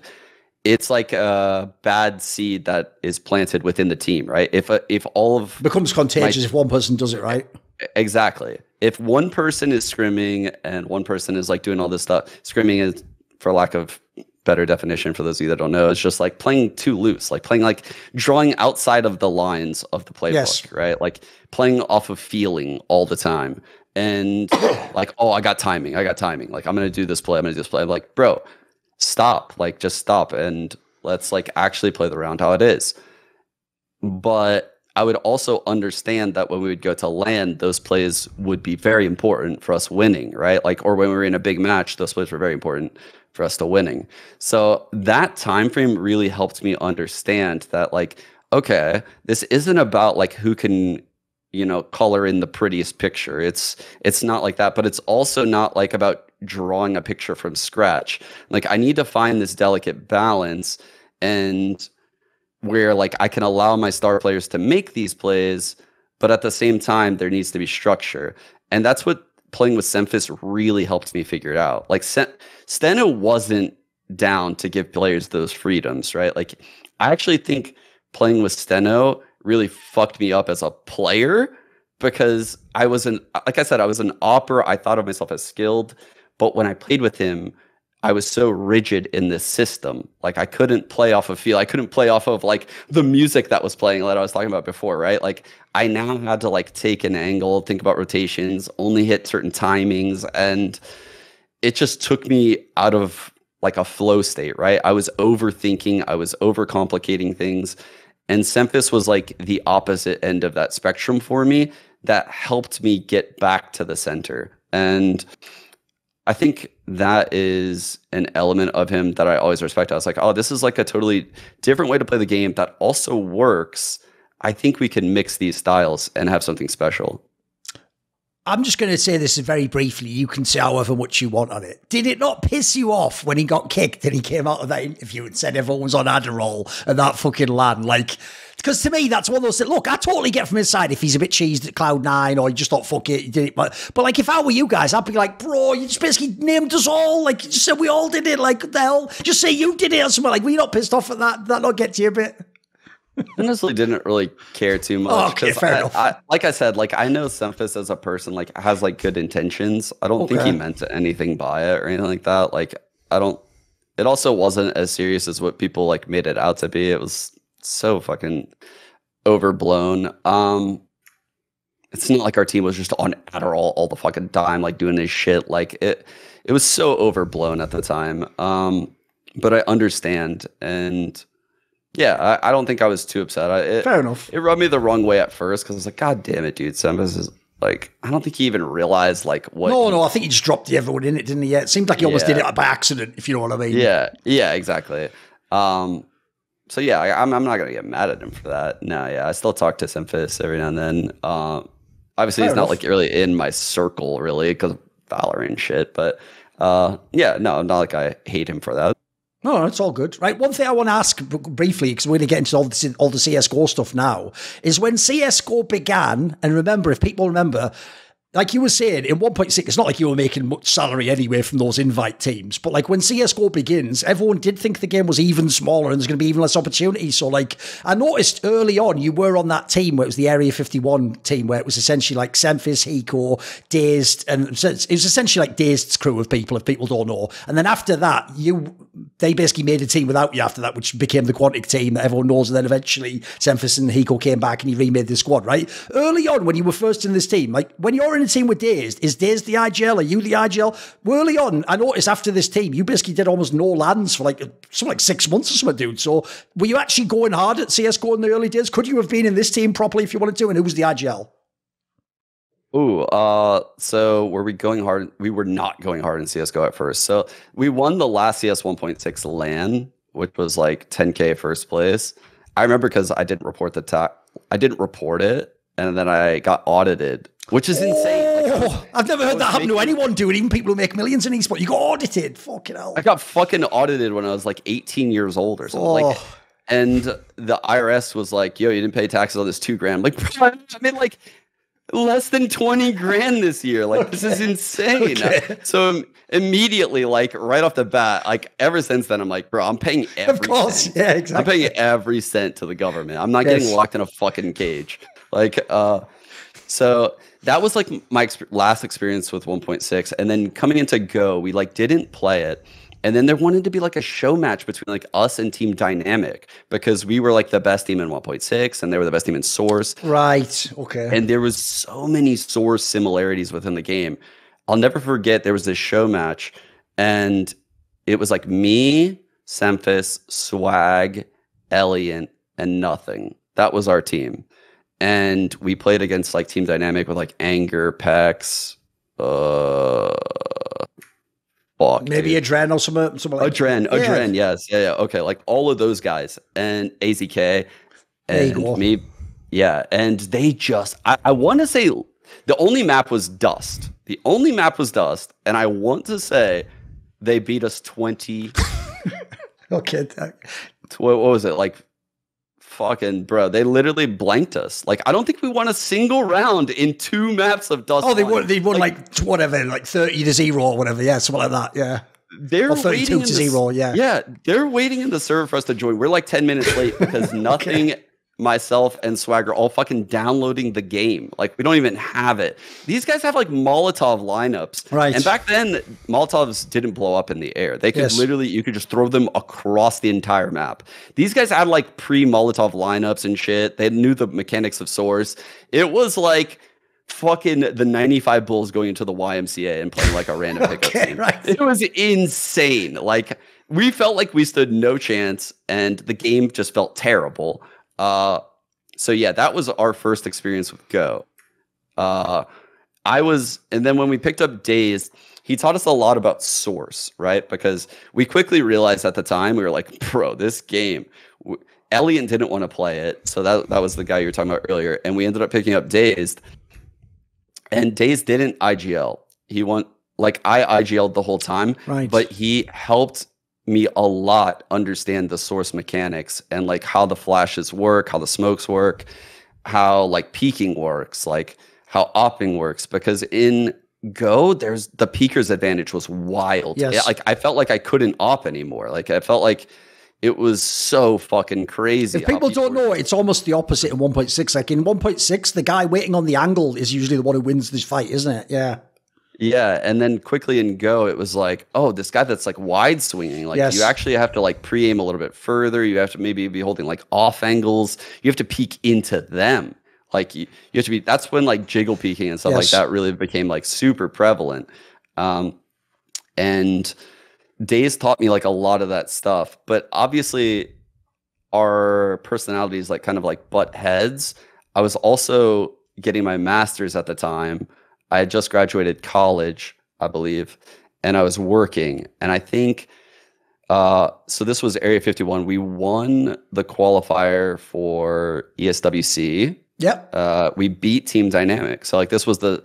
it's like a bad seed that is planted within the team, right? If all of becomes contagious if one person does it, right? Exactly. If one person is scrimming and one person is like doing all this stuff, scrimming is, for lack of better definition for those of you that don't know, it's just like playing too loose, like playing like drawing outside of the lines of the playbook, yes. Right? Like playing off of feeling all the time. And like, oh, I got timing. Like, I'm going to do this play. I'm like, bro, stop, like, just stop, and let's like actually play the round how it is. But I would also understand that when we would go to LAN, those plays would be very important for us winning, right? Like, or when we were in a big match, those plays were very important for us to winning. So that time frame really helped me understand that, like, okay, this isn't about like who can, you know, color in the prettiest picture. It's not like that, but it's also not like about drawing a picture from scratch. Like, I need to find this delicate balance, and where like I can allow my star players to make these plays, but at the same time there needs to be structure. And that's what playing with SEMPHIS really helped me figure it out. Like, Steno wasn't down to give players those freedoms, right? Like, I actually think playing with Steno really fucked me up as a player, because I was an opera. I thought of myself as skilled, but when I played with him, I was so rigid in this system. Like, I couldn't play off of feel. I couldn't play off of like the music that was playing that I was talking about before, right? Like, I now had to like take an angle, think about rotations, only hit certain timings, and it just took me out of like a flow state, right? I was overthinking, I was overcomplicating things, and SEMPHIS was like the opposite end of that spectrum for me. That helped me get back to the center. And I think that is an element of him that I always respect. I was like, oh, this is like a totally different way to play the game that also works. I think we can mix these styles and have something special. I'm just going to say this very briefly. You can say however much you want on it. Did it not piss you off when he got kicked and he came out of that interview and said everyone was on Adderall and that fucking LAN? Like, because to me, that's one of those that, look, I totally get from his side if he's a bit cheesed at Cloud9 or he just thought, fuck it, he did it. But like, if I were you guys, I'd be like, bro, you just basically named us all. Like, you just said we all did it. Like, what the hell? Just say you did it or something. Like, were you not pissed off at that? Did that not get to you a bit? honestly didn't really care too much. Okay, fair enough. Like I said, like I know SEMPHIS as a person, like has like good intentions. I don't think he meant anything by it or anything like that. Like I don't. It also wasn't as serious as what people like made it out to be. It was so fucking overblown. It's not like our team was just on Adderall all the fucking time, like doing this shit. Like it was so overblown at the time. But I understand, and yeah, I don't think I was too upset. Fair enough. It rubbed me the wrong way at first because I was like, God damn it, dude, SEMPHIS is like, I don't think he even realized like what. No, I think he just dropped everyone in it, didn't he? Yeah, it seemed like he almost did it by accident, if you know what I mean. Yeah, exactly. So yeah, I'm not gonna get mad at him for that. No, yeah, I still talk to SEMPHIS every now and then. Obviously, he's not like really in my circle, really, because of VALORANT shit. But yeah, no, not like I hate him for that. No, it's all good. Right, one thing I want to ask briefly, because we're going to get into all the CSGO stuff now, is when CSGO began, and remember, if people remember, like you were saying, in 1.6, it's not like you were making much salary anyway from those invite teams, but like when CSGO begins, everyone did think the game was even smaller and there's going to be even less opportunity. So like, I noticed early on, you were on that team where it was the Area 51 team, where it was essentially like SEMPHIS, Hiko, DaZeD, and it was essentially like DaZED's crew of people, if people don't know. And then after that, they basically made a team without you after that, which became the Quantic team that everyone knows. And then eventually SEMPHIS and Hiko came back and he remade the squad, right? Early on, when you were first in this team, like when you're in a team with DaZeD, is DaZeD the IGL? Are you the IGL? Early on, I noticed after this team, you basically did almost no lands for like something like 6 months or something, dude. So were you actually going hard at CSGO in the early days? Could you have been in this team properly if you wanted to? And who was the IGL? So were we going hard? We were not going hard in CSGO at first. So we won the last CS 1.6 LAN, which was like 10K first place. I remember because I didn't report I didn't report it, and then I got audited, which is insane. Like, I've never heard that happen to anyone, dude. Even people who make millions in esports, you got audited. Fucking hell. I got fucking audited when I was like 18 years old or something. Like, and the IRS was like, "Yo, you didn't pay taxes on this $2,000." I'm like, bro, I made like less than 20 grand this year. Like, this is insane. Okay. So immediately, like right off the bat, like ever since then, I'm like, bro, I'm paying every Of course, cent. yeah, exactly. I'm paying every cent to the government. I'm not getting locked in a fucking cage. Like, so that was like my last experience with 1.6. And then coming into Go, we like didn't play it. And then there wanted to be like a show match between like us and Team Dynamic, because we were like the best team in 1.6 and they were the best team in Source. Right. Okay. And there was so many Source similarities within the game. I'll never forget, there was this show match and it was like me, SEMPHIS, Swag, Elliot, and n0thing. That was our team. And we played against like Team Dynamic with like Anger, Pex, maybe Adren or something like Adren, yes. Yeah. Okay. Like all of those guys and AZK and me. Yeah. And they just, I want to say the only map was Dust. The only map was Dust. And I want to say they beat us 20. Okay. What was it? Like, fucking bro, they literally blanked us. Like, I don't think we won a single round in 2 maps of Dust. Oh, they won like whatever, like 30-0 or whatever. Yeah, something like that. Yeah. They're or 32-0. Yeah. Yeah. They're waiting in the server for us to join. We're like 10 minutes late because n0thing, myself, and Swag are all fucking downloading the game. Like, we don't even have it. These guys have like Molotov lineups. Right. And back then, Molotovs didn't blow up in the air. They could literally, you could just throw them across the entire map. These guys had like pre-Molotov lineups and shit. They knew the mechanics of Source. It was like fucking the 95 Bulls going into the YMCA and playing like a random pickup team. Right. It was insane. Like, we felt like we stood no chance and the game just felt terrible. So yeah, that was our first experience with Go. And then when we picked up DaZeD, he taught us a lot about Source, right? Because we quickly realized at the time, we were like, bro, this game, Elliot didn't want to play it. So that was the guy you were talking about earlier. And we ended up picking up DaZeD. And DaZeD didn't IGL. I IGL'd the whole time, right? But he helped me a lot understand the Source mechanics and like how the flashes work, how the smokes work, how like peeking works, like how AWPing works. Because in Go, there's the peeker's advantage was wild. Yes. Like I felt like I couldn't AWP anymore. Like I felt like It was so fucking crazy. If people don't know, it's almost the opposite in 1.6. Like in 1.6, the guy waiting on the angle is usually the one who wins this fight, isn't it? Yeah. Yeah, and then quickly in Go, it was like, oh, this guy that's like wide swinging, like you actually have to like pre-aim a little bit further. You have to maybe be holding like off angles. You have to peek into them. Like you have to be. That's when like jiggle peeking and stuff like that really became like super prevalent. And DaZeD taught me like a lot of that stuff. But obviously, our personalities like kind of like butt heads. I was also getting my master's at the time. I had just graduated college, I believe, and I was working. And I think, so this was Area 51. We won the qualifier for ESWC. Yep. We beat Team Dynamic. So like this was the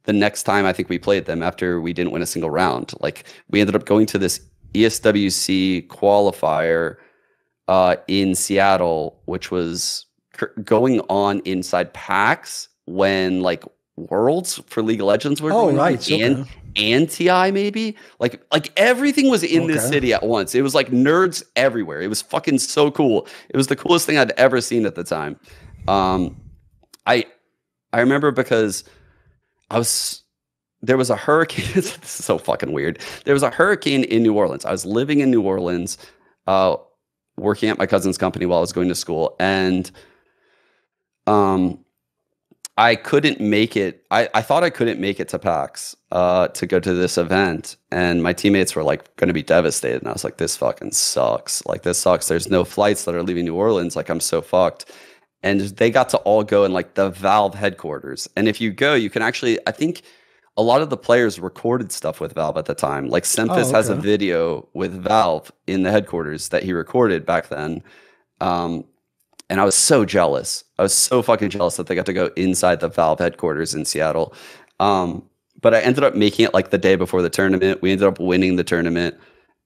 next time I think we played them after we didn't win a single round. Like we ended up going to this ESWC qualifier in Seattle, which was going on inside PAX when like Worlds for League of Legends were going on, and TI maybe like everything was in this city at once. It was like nerds everywhere. It was fucking so cool. It was the coolest thing I'd ever seen at the time. I remember because there was a hurricane. This is so fucking weird. There was a hurricane in New Orleans. I was living in New Orleans, working at my cousin's company while I was going to school, and I couldn't make it. I thought I couldn't make it to PAX to go to this event, and my teammates were like going to be devastated. And I was like, "This fucking sucks. Like this sucks. There's no flights that are leaving New Orleans. Like I'm so fucked." And they got to all go in like the Valve headquarters. And if you go, you can actually. I think a lot of the players recorded stuff with Valve at the time. Like SEMPHIS has a video with Valve in the headquarters that he recorded back then. And I was so jealous. I was so fucking jealous that they got to go inside the Valve headquarters in Seattle. But I ended up making it like the day before the tournament. We ended up winning the tournament,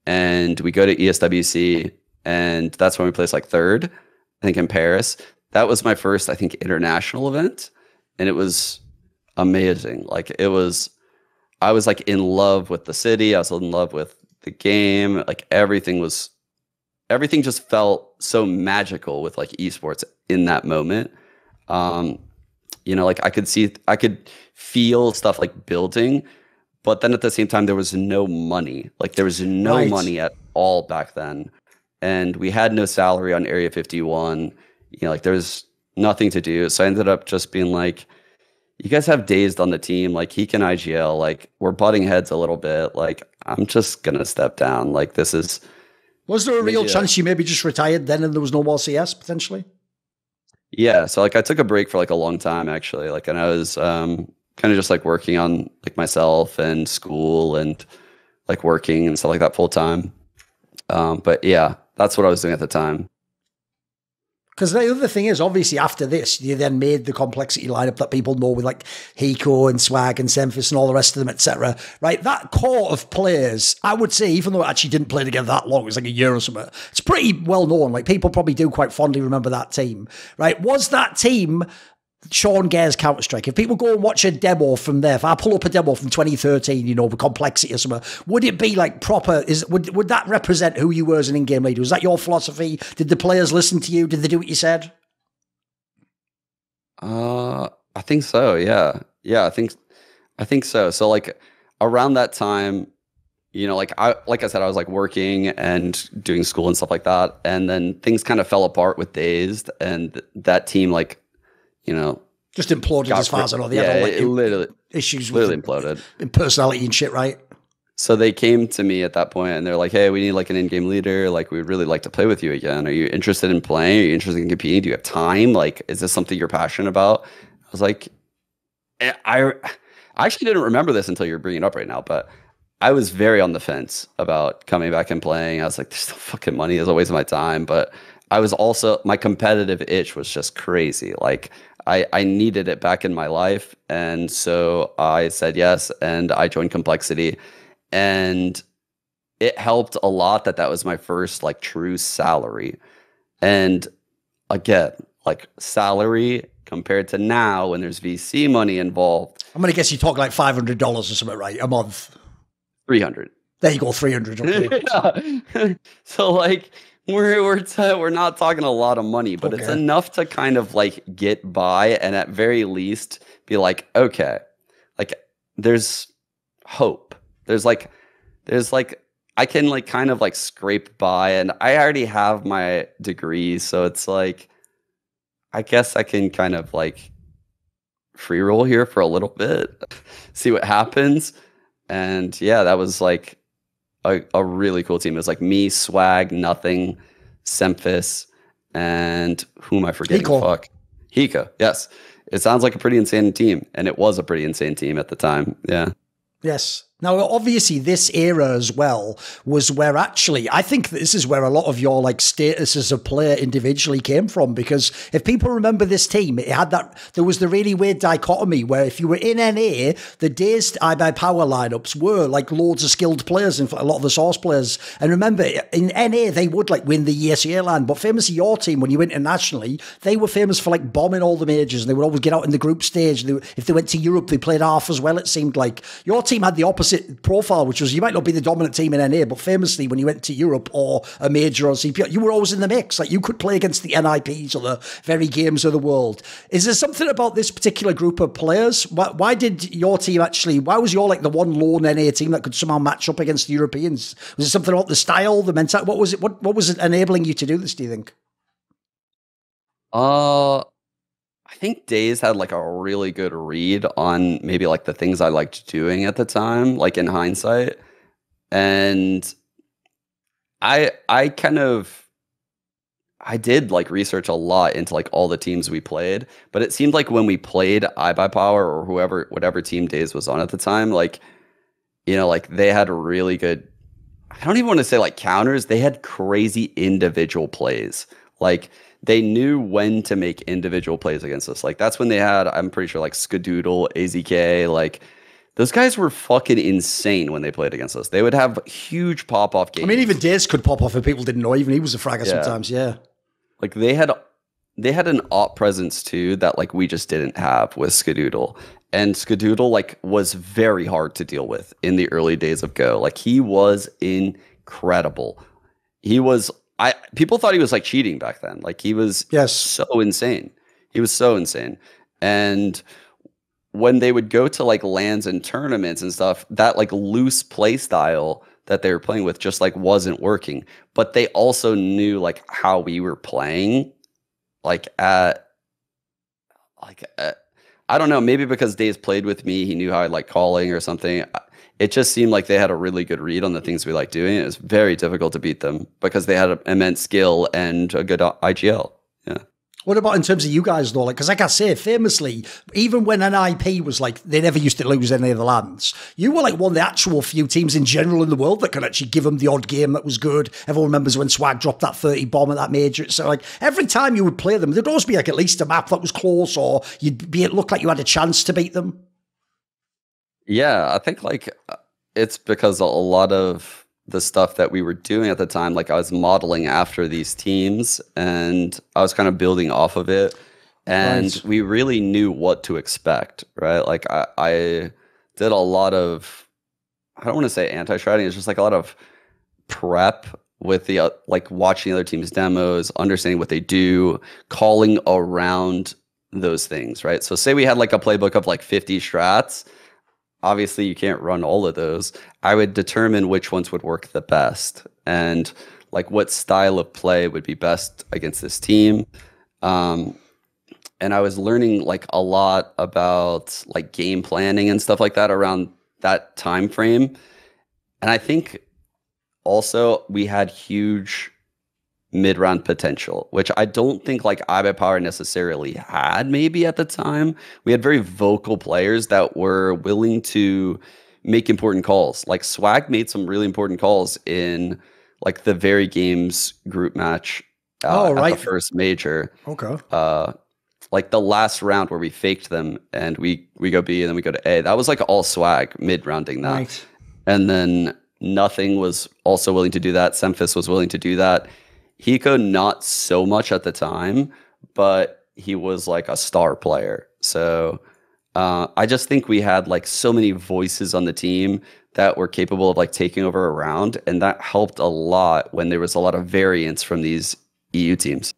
and we go to ESWC, and that's when we placed like third, I think, in Paris. That was my first, I think, international event, and it was amazing. Like I was like in love with the city. I was in love with the game. Like everything just felt so magical with like esports in that moment. You know, like I could feel stuff like building, but then at the same time, there was no money. Like there was no money at all back then. And we had no salary on Area 51. You know, like there was nothing to do. So I ended up just being like, you guys have DaZeD on the team, like Hiko and IGL, like we're butting heads a little bit. Like I'm just going to step down. Like this is... Was there a real chance you maybe just retired then and there was no more CS potentially? Yeah. So like I took a break for like a long time actually. Like, and I was kind of just like working on like myself and school and like working and stuff like that full time. But yeah, that's what I was doing at the time. Because the other thing is, obviously, after this, you then made the complexity lineup that people know with like Hiko and Swag and SEMPHIS and all the rest of them, etc. Right? That core of players, I would say, even though it actually didn't play together that long, it was like a year or something, it's pretty well known. Like people probably do quite fondly remember that team, right? Was that team Seangares Counter-Strike? If people go and watch a demo from there, if I pull up a demo from 2013, you know, with complexity or something, would it be like proper? Would that represent who you were as an in-game leader? Was that your philosophy? Did the players listen to you? Did they do what you said? I think so. Yeah. I think so. So like around that time, you know, like I said, I was like working and doing school and stuff like that, and then things kind of fell apart with DaZeD, and that team like, you know, just imploded as far as I know. They had like literally issues literally with imploded in personality and shit, right? So they came to me at that point and they're like, "Hey, we need like an in-game leader. Like, we'd really like to play with you again. Are you interested in playing? Are you interested in competing? Do you have time? Like, is this something you're passionate about?" I was like, I actually didn't remember this until you're bringing it up right now, but I was very on the fence about coming back and playing. I was like, "There's no fucking money. It's a waste of my time." But I was also, my competitive itch was just crazy. Like I needed it back in my life. And so I said yes, and I joined Complexity. And it helped a lot that was my first like true salary. And again, like salary compared to now when there's VC money involved. I'm going to guess you talk like $500 or something, right? A month. 300. There you go, 300. Okay. Yeah. So like we're not talking a lot of money, but it's enough to kind of like get by, and at very least be like, okay, like there's hope. There's like I can like kind of like scrape by, and I already have my degree, so it's like I guess I can kind of like free roll here for a little bit, see what happens. And yeah, that was like a really cool team. It was like me, Swag, n0thing, SEMPHIS, and who am I forgetting? Hiko. Fuck. Hiko, yes. It sounds like a pretty insane team, and it was a pretty insane team at the time. Yeah. Yes. Now, obviously, this era as well was where actually, I think this is where a lot of your like status as a player individually came from. Because if people remember this team, it had that, there was the really weird dichotomy where if you were in NA, the DaZeD iBUYPOWER lineups were like loads of skilled players and a lot of the source players. And remember, in NA, they would like win the ESL land. But famously, your team, when you went internationally, they were famous for like bombing all the majors. And they would always get out in the group stage. If they went to Europe, they played half as well, it seemed like. Your team had the opposite profile, which was you might not be the dominant team in NA, but famously when you went to Europe or a major or CPL, you were always in the mix. Like you could play against the NIPs or the very games of the world. Is there something about this particular group of players? Why did your team actually, why was your like the one lone NA team that could somehow match up against the Europeans? Was it something about the style, the mentality? What was it? What was it enabling you to do this, do you think? I think DaZeD had like a really good read on maybe like the things I liked doing at the time, like in hindsight. And I did like research a lot into like all the teams we played, but it seemed like when we played iBUYPOWER or whatever team DaZeD was on at the time, like, you know, like they had really good, I don't even want to say like counters, they had crazy individual plays. Like they knew when to make individual plays against us. Like that's when they had, I'm pretty sure, like Skadoodle, AZK, like those guys were fucking insane when they played against us. They would have huge pop-off games. I mean, even DaZeD could pop off and people didn't know. Even he was a fragger sometimes, yeah. Like they had an op presence too that like we just didn't have with Skadoodle. And Skadoodle like was very hard to deal with in the early days of Go. Like he was incredible. People thought he was like cheating back then. Like he was so insane. He was so insane. And when they would go to like LANs and tournaments and stuff, that like loose play style that they were playing with just like wasn't working. But they also knew like how we were playing. I don't know, maybe because DaZeD played with me, he knew how I like calling or something. It just seemed like they had a really good read on the things we like doing. It was very difficult to beat them because they had an immense skill and a good IGL. Yeah. What about in terms of you guys though? Like, because like I say, famously, even when an IP was like, they never used to lose any of the lands, you were like one of the actual few teams in general in the world that could actually give them the odd game that was good. Everyone remembers when Swag dropped that 30 bomb at that major. So like every time you would play them, there'd always be like at least a map that was close, or it looked like you had a chance to beat them. Yeah, I think like it's because a lot of the stuff that we were doing at the time, like I was modeling after these teams and I was kind of building off of it. And we really knew what to expect, right? Like I did a lot of, I don't want to say anti-shredding, it's just like a lot of prep with the like watching other teams' demos, understanding what they do, calling around those things, right? So say we had like a playbook of like 50 strats. Obviously, you can't run all of those. I would determine which ones would work the best and like what style of play would be best against this team. And I was learning like a lot about like game planning and stuff like that around that time frame. And I think also we had huge mid-round potential, which I don't think like iBUYPOWER necessarily had maybe at the time. We had very vocal players that were willing to make important calls. Like Swag made some really important calls in like the very games group match at the first major. Okay. Like the last round where we faked them and we go B and then we go to A. That was like all Swag mid-rounding that. Right. And then n0thing was also willing to do that. SEMPHIS was willing to do that. Hiko, not so much at the time, but he was like a star player. So I just think we had like so many voices on the team that were capable of like taking over a round, and that helped a lot when there was a lot of variance from these EU teams.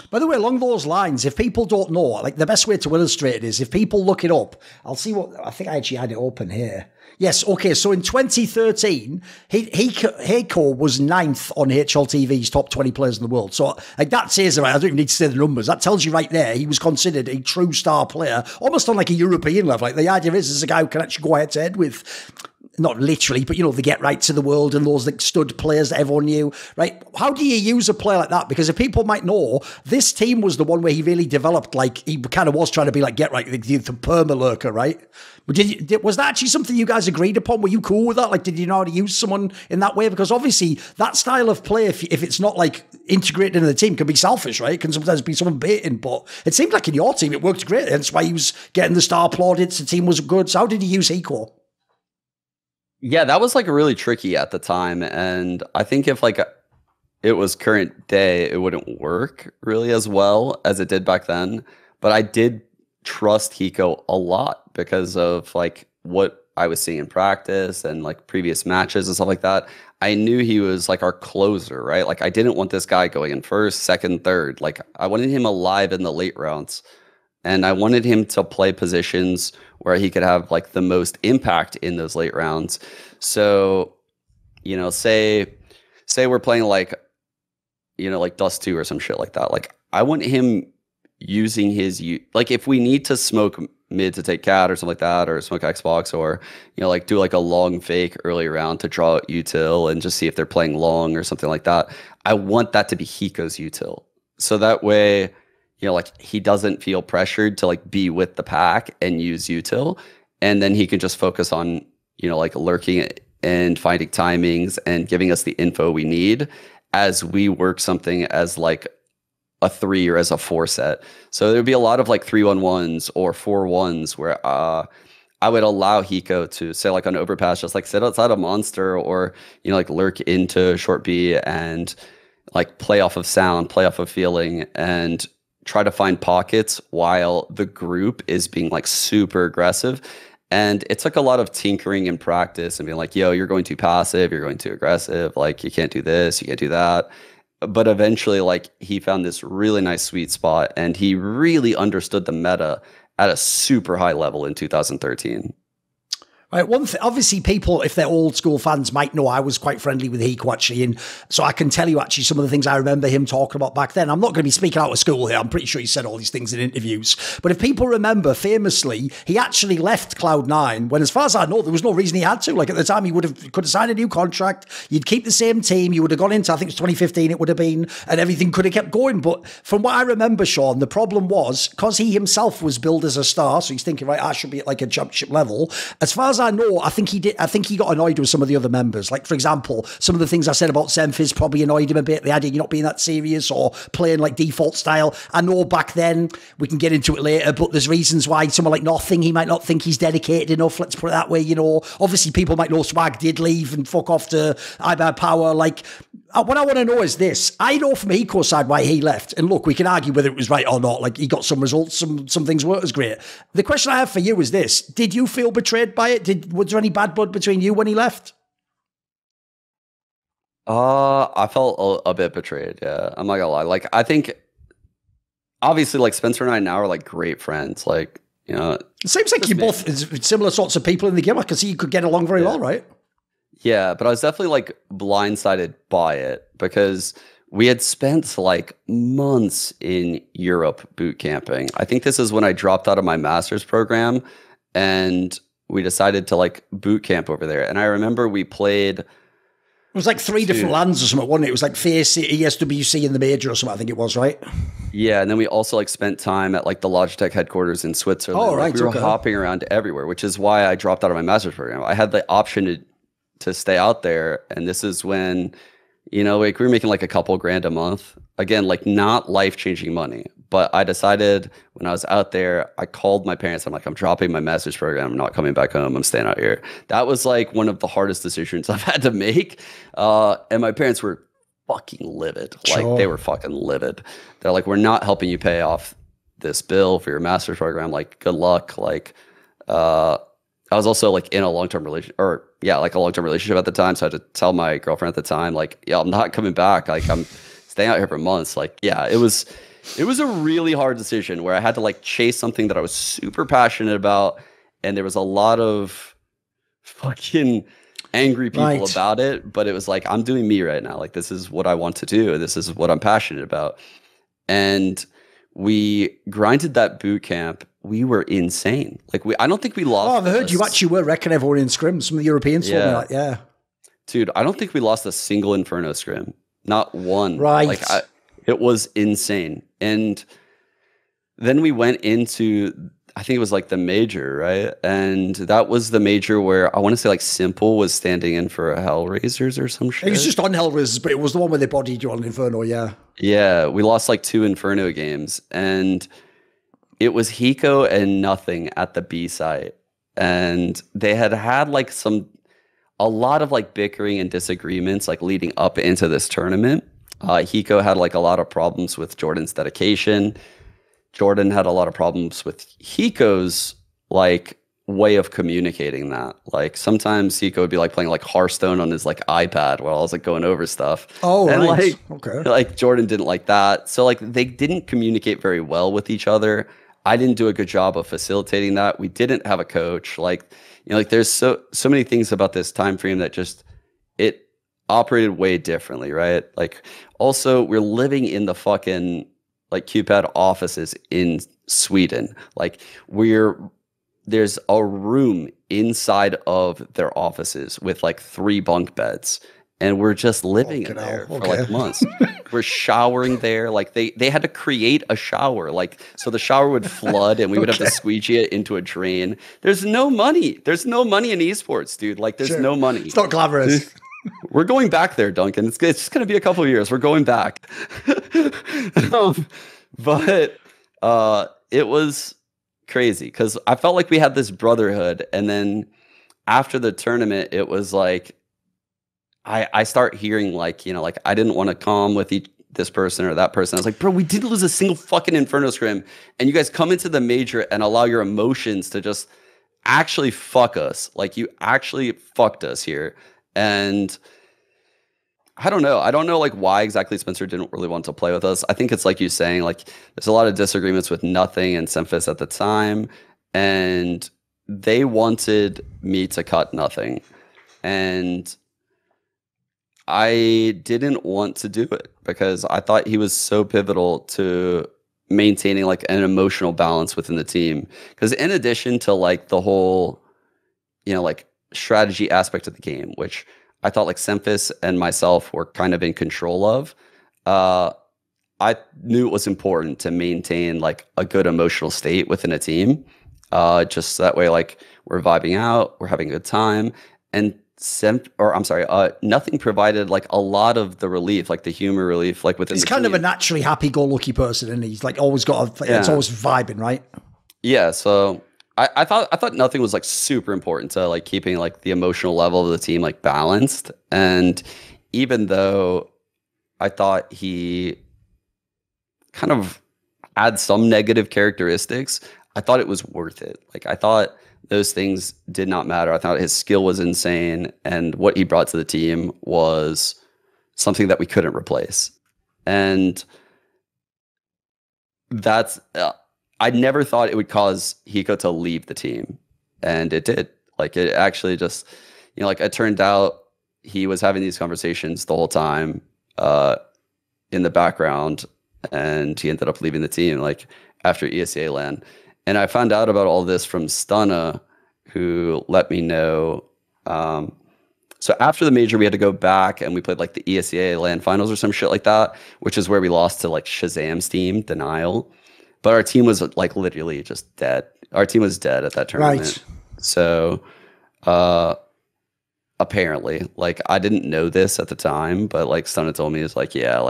By the way, along those lines, if people don't know, like the best way to illustrate it is if people look it up. I'll see what I think I actually had it open here. Yes, okay. So in 2013, Hiko was 9th on HLTV's top 20 players in the world. So like that says it right. I don't even need to say the numbers. That tells you right there he was considered a true star player, almost on like a European level. Like the idea is a guy who can actually go head to head with, not literally, but, you know, the get right to the world and those like stud players that everyone knew, right? How do you use a player like that? Because if people might know, this team was the one where he really developed, like, he kind of was trying to be like get right, the perma lurker, right? Was that actually something you guys agreed upon? Were you cool with that? Like, did you know how to use someone in that way? Because obviously that style of play, if it's not like integrated into the team, can be selfish, right? It can sometimes be someone baiting, but it seemed like in your team it worked great. That's why he was getting the star plaudits. The team was good. So how did you use Hiko? Yeah, that was like really tricky at the time. And I think if like it was current day, it wouldn't work really as well as it did back then. But I did trust Hiko a lot because of like what I was seeing in practice and like previous matches and stuff like that. I knew he was like our closer, right? Like I didn't want this guy going in first, second, third. Like I wanted him alive in the late rounds. And I wanted him to play positions where he could have like the most impact in those late rounds. So, you know, say we're playing like, you know, like Dust 2 or some shit like that. Like I want him using his, like if we need to smoke mid to take cat or something like that, or smoke Xbox, or, you know, like do like a long fake early round to draw out util and just see if they're playing long or something like that. I want that to be Hiko's util. So that way, you know, like he doesn't feel pressured to like be with the pack and use util, and then he can just focus on, you know, like lurking and finding timings and giving us the info we need as we work something as like a 3 or as a 4 set. So there'd be a lot of like 3-1-1s or 4-1s where I would allow Hiko to say like on overpass, just like sit outside a monster, or, you know, like lurk into short B and like play off of sound, play off of feeling, and try to find pockets while the group is being like super aggressive. And it took a lot of tinkering in practice and being like, yo, you're going too passive, you're going too aggressive, like you can't do this, you can't do that. But eventually, like he found this really nice sweet spot, and he really understood the meta at a super high level in 2013. Right, obviously people, if they're old school fans, might know I was quite friendly with Hiko actually, and so I can tell you actually some of the things I remember him talking about back then. I'm not going to be speaking out of school here. I'm pretty sure he said all these things in interviews. But if people remember, famously, he actually left Cloud9 when, as far as I know, there was no reason he had to. Like at the time, he could have signed a new contract. You'd keep the same team. You would have gone into, I think it was 2015, it would have been, and everything could have kept going. But from what I remember, Sean, the problem was because he himself was billed as a star, so he's thinking, right, I should be at like a championship level. As far as I know, I think he got annoyed with some of the other members. Like, for example, some of the things I said about SEMPHIS probably annoyed him a bit. The idea of you not being that serious or playing like default style. I know back then, we can get into it later, but there's reasons why someone like n0thing, he might not think he's dedicated enough. Let's put it that way, you know. Obviously, people might know Swag did leave and fuck off to iBUYPOWER. Like, what I want to know is this. I know from Hiko's side why he left. And look, we can argue whether it was right or not. Like, he got some results, some things weren't as great. The question I have for you is this. Did you feel betrayed by it? Was there any bad blood between you when he left? I felt a bit betrayed, yeah. I'm not gonna lie. Like, I think, obviously, like, Spencer and I now are, like, great friends. Like, you know. It seems like you're both similar sorts of people in the game. I can see you could get along very well, right? Yeah, but I was definitely like blindsided by it because we had spent like months in Europe boot camping. I think this is when I dropped out of my master's program and we decided to like boot camp over there. And I remember we played. It was like 3 different lands or something, wasn't it? It was like FACE, ESWC in the major or something, I think it was, right? Yeah, and then we also like spent time at like the Logitech headquarters in Switzerland. Oh, right. Like, we were hopping around everywhere, which is why I dropped out of my master's program. I had the option to stay out there, and this is when, you know, like we were making like a couple grand a month. Again, like not life-changing money, but I decided when I was out there, I called my parents. I'm like, I'm dropping my master's program. I'm not coming back home. I'm staying out here. That was like one of the hardest decisions I've had to make. And my parents were fucking livid. Like they were fucking livid. They're like, we're not helping you pay off this bill for your master's program. Like, good luck. Like, I was also like in a long-term relationship, or yeah, like a long-term relationship at the time. So I had to tell my girlfriend at the time, like, yeah, I'm not coming back. Like I'm staying out here for months. Like, yeah, it was a really hard decision where I had to like chase something that I was super passionate about, and there was a lot of fucking angry people about it. But it was like, I'm doing me right now. Like this is what I want to do. This is what I'm passionate about. And we grinded that boot camp. We were insane. Like I don't think we lost. Oh, I've heard you actually were wrecking everyone in scrims. Some of the Europeans told me that. Yeah, dude, I don't think we lost a single Inferno scrim. Not one. Right. Like it was insane. And then we went into, I think it was like the major, right? And that was the major where I want to say like Simple was standing in for a Hellraisers or some shit. It was just on Hellraisers, but it was the one where they bodied you on Inferno, yeah. Yeah, we lost like 2 Inferno games, and it was Hiko and n0thing at the B site. And they had like a lot of like bickering and disagreements like leading up into this tournament. Hiko had like a lot of problems with Jordan's dedication. Jordan had a lot of problems with Hiko's like way of communicating that. Like sometimes Hiko would be like playing like Hearthstone on his like iPad while I was like going over stuff. Oh, and right. like, okay. Like Jordan didn't like that. So like they didn't communicate very well with each other. I didn't do a good job of facilitating that. We didn't have a coach. Like, you know, like there's so many things about this time frame that just it operated way differently, right? Like also we're living in the fucking like QPAD offices in Sweden. Like there's a room inside of their offices with like 3 bunk beds. And we're just living in there for like months. We're showering there. Like they had to create a shower. Like, so the shower would flood and we would have to squeegee it into a drain. There's no money. There's no money in esports, dude. Like there's no money. It's not glamorous. We're going back there, Duncan. It's just going to be a couple of years. We're going back. But it was crazy because I felt like we had this brotherhood. And then after the tournament, it was like, I start hearing like, you know, like I didn't want to calm with this person or that person. I was like, bro, we didn't lose a single fucking Inferno scrim. And you guys come into the major and allow your emotions to just actually fuck us. Like you actually fucked us here. And I don't know. I don't know like why exactly Spencer didn't really want to play with us. I think it's like you saying, like there's a lot of disagreements with n0thing and SEMPHIS at the time. And they wanted me to cut n0thing. And I didn't want to do it because I thought he was so pivotal to maintaining like an emotional balance within the team. Because in addition to like the whole, you know, like strategy aspect of the game, which I thought like SEMPHIS and myself were kind of in control of, I knew it was important to maintain like a good emotional state within a team. Just that way, like we're vibing out, we're having a good time, and n0thing provided like a lot of the relief, like the humor relief, like within. He's kind of a naturally happy-go-lucky person, and he's like always got it's always vibing, right? Yeah. So I thought n0thing was like super important to like keeping like the emotional level of the team like balanced. And even though I thought he kind of had some negative characteristics, I thought it was worth it. Like I thought those things did not matter. I thought his skill was insane, and what he brought to the team was something that we couldn't replace. And that's I never thought it would cause Hiko to leave the team, and it did. Like it actually just, you know, like it turned out he was having these conversations the whole time in the background, and he ended up leaving the team like after ESEA LAN. And I found out about all this from Steno, who let me know. So after the major, we had to go back and we played like the ESEA LAN finals or some shit like that, which is where we lost to like Shazam's team, Denial. But our team was like literally just dead. Our team was dead at that tournament. Right. So apparently, like I didn't know this at the time, but like Steno told me, it's like, yeah,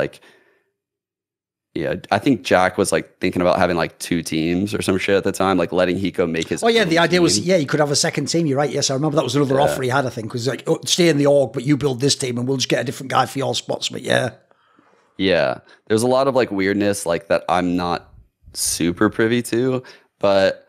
I think Jack was like thinking about having like 2 teams or some shit at the time, like letting Hiko make his. Oh yeah, the idea was you could have a second team. You're right. Yes, I remember that was another offer he had. I think was like, stay in the org, but you build this team, and we'll just get a different guy for your spots. But yeah, there's a lot of like weirdness like that I'm not super privy to, but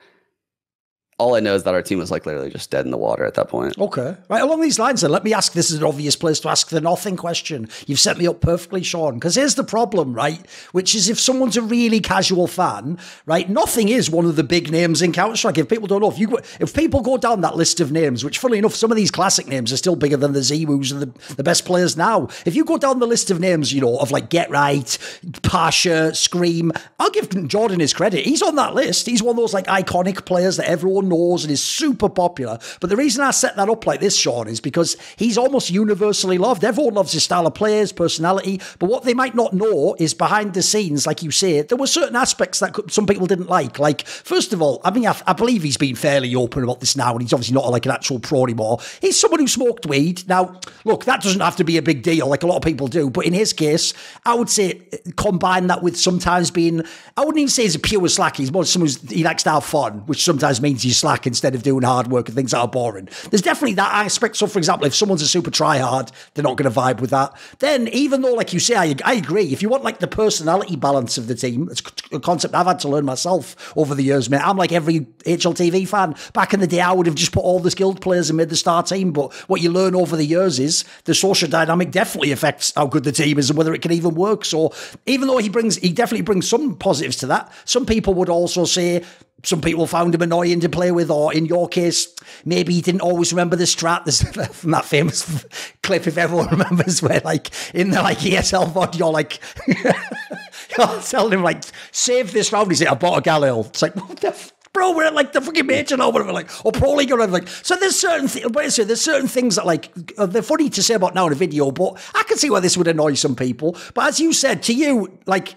all I know is that our team was like literally just dead in the water at that point. Okay. Right, along these lines then, let me ask, this is an obvious place to ask the nothing question. You've set me up perfectly, Sean, because here's the problem, right? Which is if someone's a really casual fan, right, n0thing is one of the big names in Counter-Strike. If people don't know, if people go down that list of names, which funnily enough, some of these classic names are still bigger than the Ziwus and the best players now. If you go down the list of names, you know, of like Get Right, Pasha, Scream, I'll give Jordan his credit. He's on that list. He's one of those like iconic players that everyone knows and is super popular. But the reason I set that up like this, Sean, is because he's almost universally loved. Everyone loves his style of play, his personality. But what they might not know is behind the scenes, like you say, there were certain aspects that some people didn't like. Like, first of all, I mean, I believe he's been fairly open about this now, and he's obviously not like an actual pro anymore. He's someone who smoked weed. Now, look, that doesn't have to be a big deal, like a lot of people do. But in his case, I would say combine that with sometimes being, I wouldn't even say he's a pure slacker. He's more someone he likes to have fun, which sometimes means he's slack instead of doing hard work and things that are boring. There's definitely that aspect. So, for example, if someone's a super try-hard, they're not going to vibe with that. Then, even though, like you say, I agree, if you want like the personality balance of the team, it's a concept I've had to learn myself over the years, mate. I'm like every HLTV fan. Back in the day, I would have just put all the skilled players and made the star team. But what you learn over the years is the social dynamic definitely affects how good the team is and whether it can even work. So even though he definitely brings some positives to that, some people would also say some people found him annoying to play with, or in your case, maybe he didn't always remember the strat. There's from that famous clip, if everyone remembers, where like in the like ESL VOD, you're like you're telling him like, save this round. He's like, I bought a Galil. It's like, what the bro, we're at like the fucking major now, whatever, like, or Pro League or whatever. Like, so there's certain things that like they're funny to say about now in a video, but I can see why this would annoy some people. But as you said, to you, like,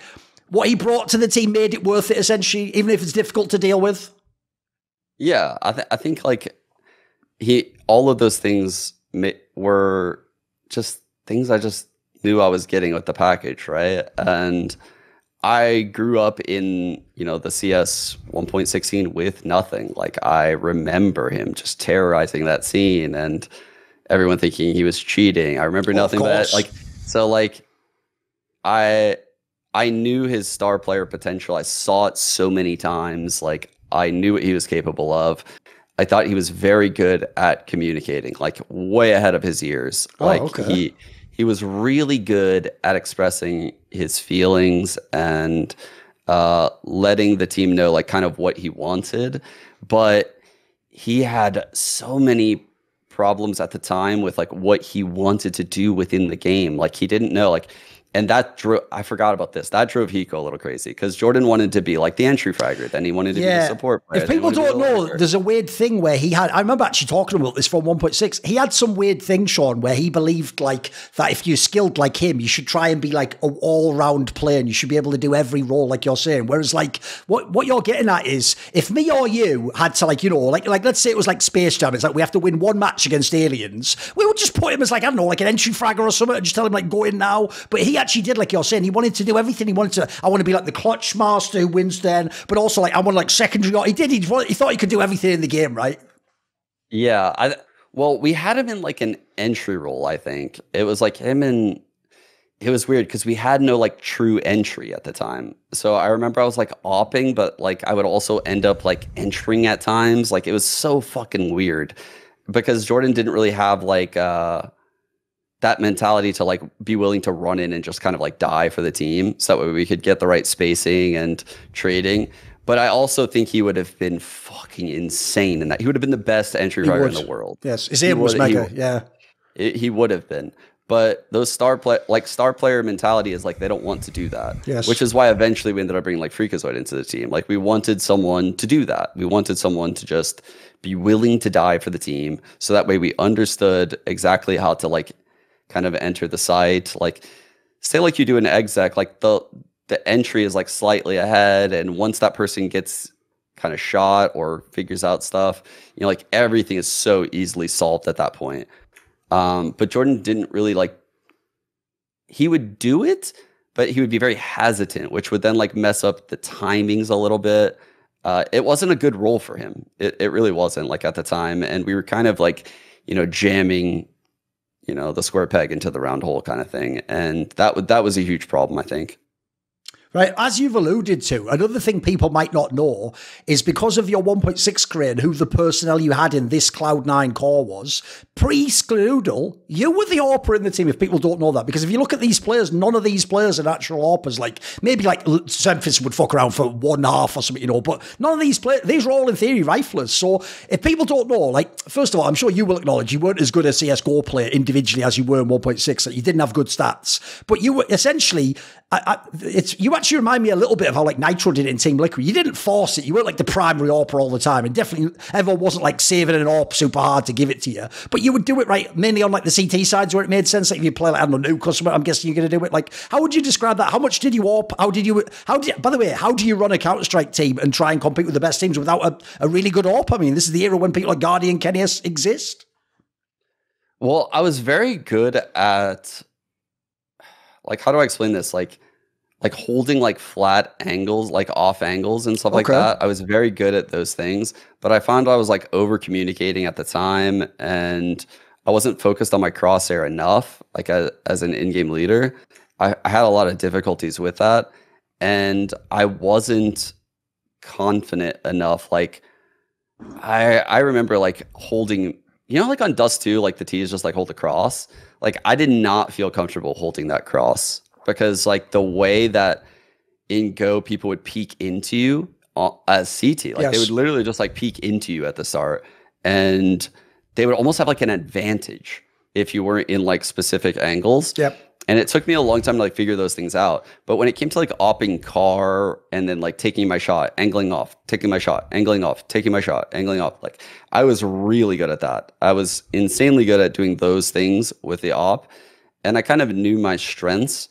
what he brought to the team made it worth it, essentially, even if it's difficult to deal with. Yeah, I think like all of those things were just things I just knew I was getting with the package, right? And I grew up in, you know, the CS 1.16 with n0thing. Like, I remember him just terrorizing that scene and everyone thinking he was cheating. I remember n0thing, but like, so like, I knew his star player potential. I saw it so many times. Like, I knew what he was capable of. I thought he was very good at communicating, like way ahead of his years. Like, he was really good at expressing his feelings and letting the team know like kind of what he wanted. But he had so many problems at the time with like what he wanted to do within the game. Like, he didn't know, like, and that drove, I forgot about this. That drove Hiko a little crazy because Jordan wanted to be like the entry fragger. Then he wanted to be the support player. If people don't know, there's a weird thing where he had, I remember actually talking about this from 1.6. He had some weird thing, Sean, where he believed like that if you're skilled like him, you should try and be like an all-round player and you should be able to do every role like you're saying. Whereas like what you're getting at is if me or you had to like, you know, like let's say it was like Space Jam. It's like we have to win one match against aliens. We would just put him as like, I don't know, like an entry fragger or something and just tell him like go in now. But he actually did, like you're saying, he wanted to do everything. He wanted to, I want to be like the clutch master who wins then, but also like I want like secondary. He thought he could do everything in the game, right? Yeah. Well, we had him in like an entry role, I think. It was like him and it was weird because we had no like true entry at the time. So I remember I was like AWPing, but like I would also end up like entering at times. Like, it was so fucking weird because Jordan didn't really have like that mentality to like be willing to run in and just kind of like die for the team so that way we could get the right spacing and trading. But I also think he would have been fucking insane in that. He would have been the best entry fragger in the world. Yes, his aim was mega. He would have been. But those star player mentality is like they don't want to do that. Yes. Which is why eventually we ended up bringing like Freakazoid into the team. Like, we wanted someone to do that. We wanted someone to just be willing to die for the team. So that way we understood exactly how to like kind of enter the site. Like, say like you do an exec, like the entry is like slightly ahead, and once that person gets kind of shot or figures out stuff, you know, like everything is so easily solved at that point. But Jordan didn't really like, he would do it, but he would be very hesitant, which would then like mess up the timings a little bit. It wasn't a good role for him. It really wasn't, like, at the time. And we were kind of like, you know, jamming, you know, the square peg into the round hole kind of thing. And that was a huge problem, I think. Right, as you've alluded to, another thing people might not know is because of your 1.6 career and who the personnel you had in this Cloud9 core was, pre-Skloodle, you were the AWPer in the team, if people don't know that. Because if you look at these players, none of these players are natural AWPers. Like, maybe like SEMPHIS would fuck around for 1.5 or something, you know, but none of these players, these are all in theory riflers. So if people don't know, like, first of all, I'm sure you will acknowledge you weren't as good a CSGO player individually as you were in 1.6, that you didn't have good stats. But you were essentially... you actually remind me a little bit of how like Nitro did it in Team Liquid. You didn't force it. You weren't like the primary AWPer all the time, and definitely everyone wasn't like saving an AWP super hard to give it to you. But you would do it right, mainly on like the CT sides where it made sense. Like if you play like I don't know Nuke or something, I'm guessing you're going to do it. Like how would you describe that? How much did you AWP? By the way, how do you run a Counter-Strike team and try and compete with the best teams without a really good AWP? I mean, this is the era when people like Guardian, Kenny's exist. Well, I was very good at, like, how do I explain this? Like holding like flat angles, like off angles and stuff like that. I was very good at those things, but I found I was like over communicating at the time, and I wasn't focused on my crosshair enough. Like as an in-game leader, I had a lot of difficulties with that, and I wasn't confident enough. Like I remember like holding, you know, like on Dust 2, like the T is just like hold the cross. Like I did not feel comfortable holding that cross. Because like the way that in Go people would peek into you as CT, like they would literally just like peek into you at the start, and they would almost have like an advantage if you weren't in like specific angles. Yep. And it took me a long time to like figure those things out. But when it came to like AWPing car and then like taking my shot, angling off, taking my shot, angling off, taking my shot, angling off, like I was really good at that. I was insanely good at doing those things with the AWP, and I kind of knew my strengths.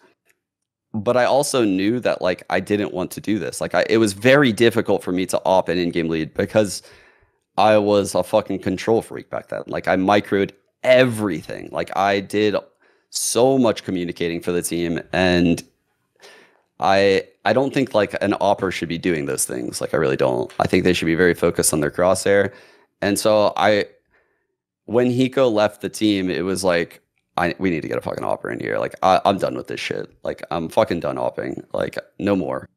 But I also knew that like I didn't want to do this. Like it was very difficult for me to AWP an in-game lead because I was a fucking control freak back then. Like I microed everything. Like I did so much communicating for the team, and I don't think like an AWPer should be doing those things. Like I really don't. I think they should be very focused on their crosshair. And so when Hiko left the team, it was like, we need to get a fucking AWPer in here. Like I'm done with this shit. Like I'm fucking done AWPing. Like no more.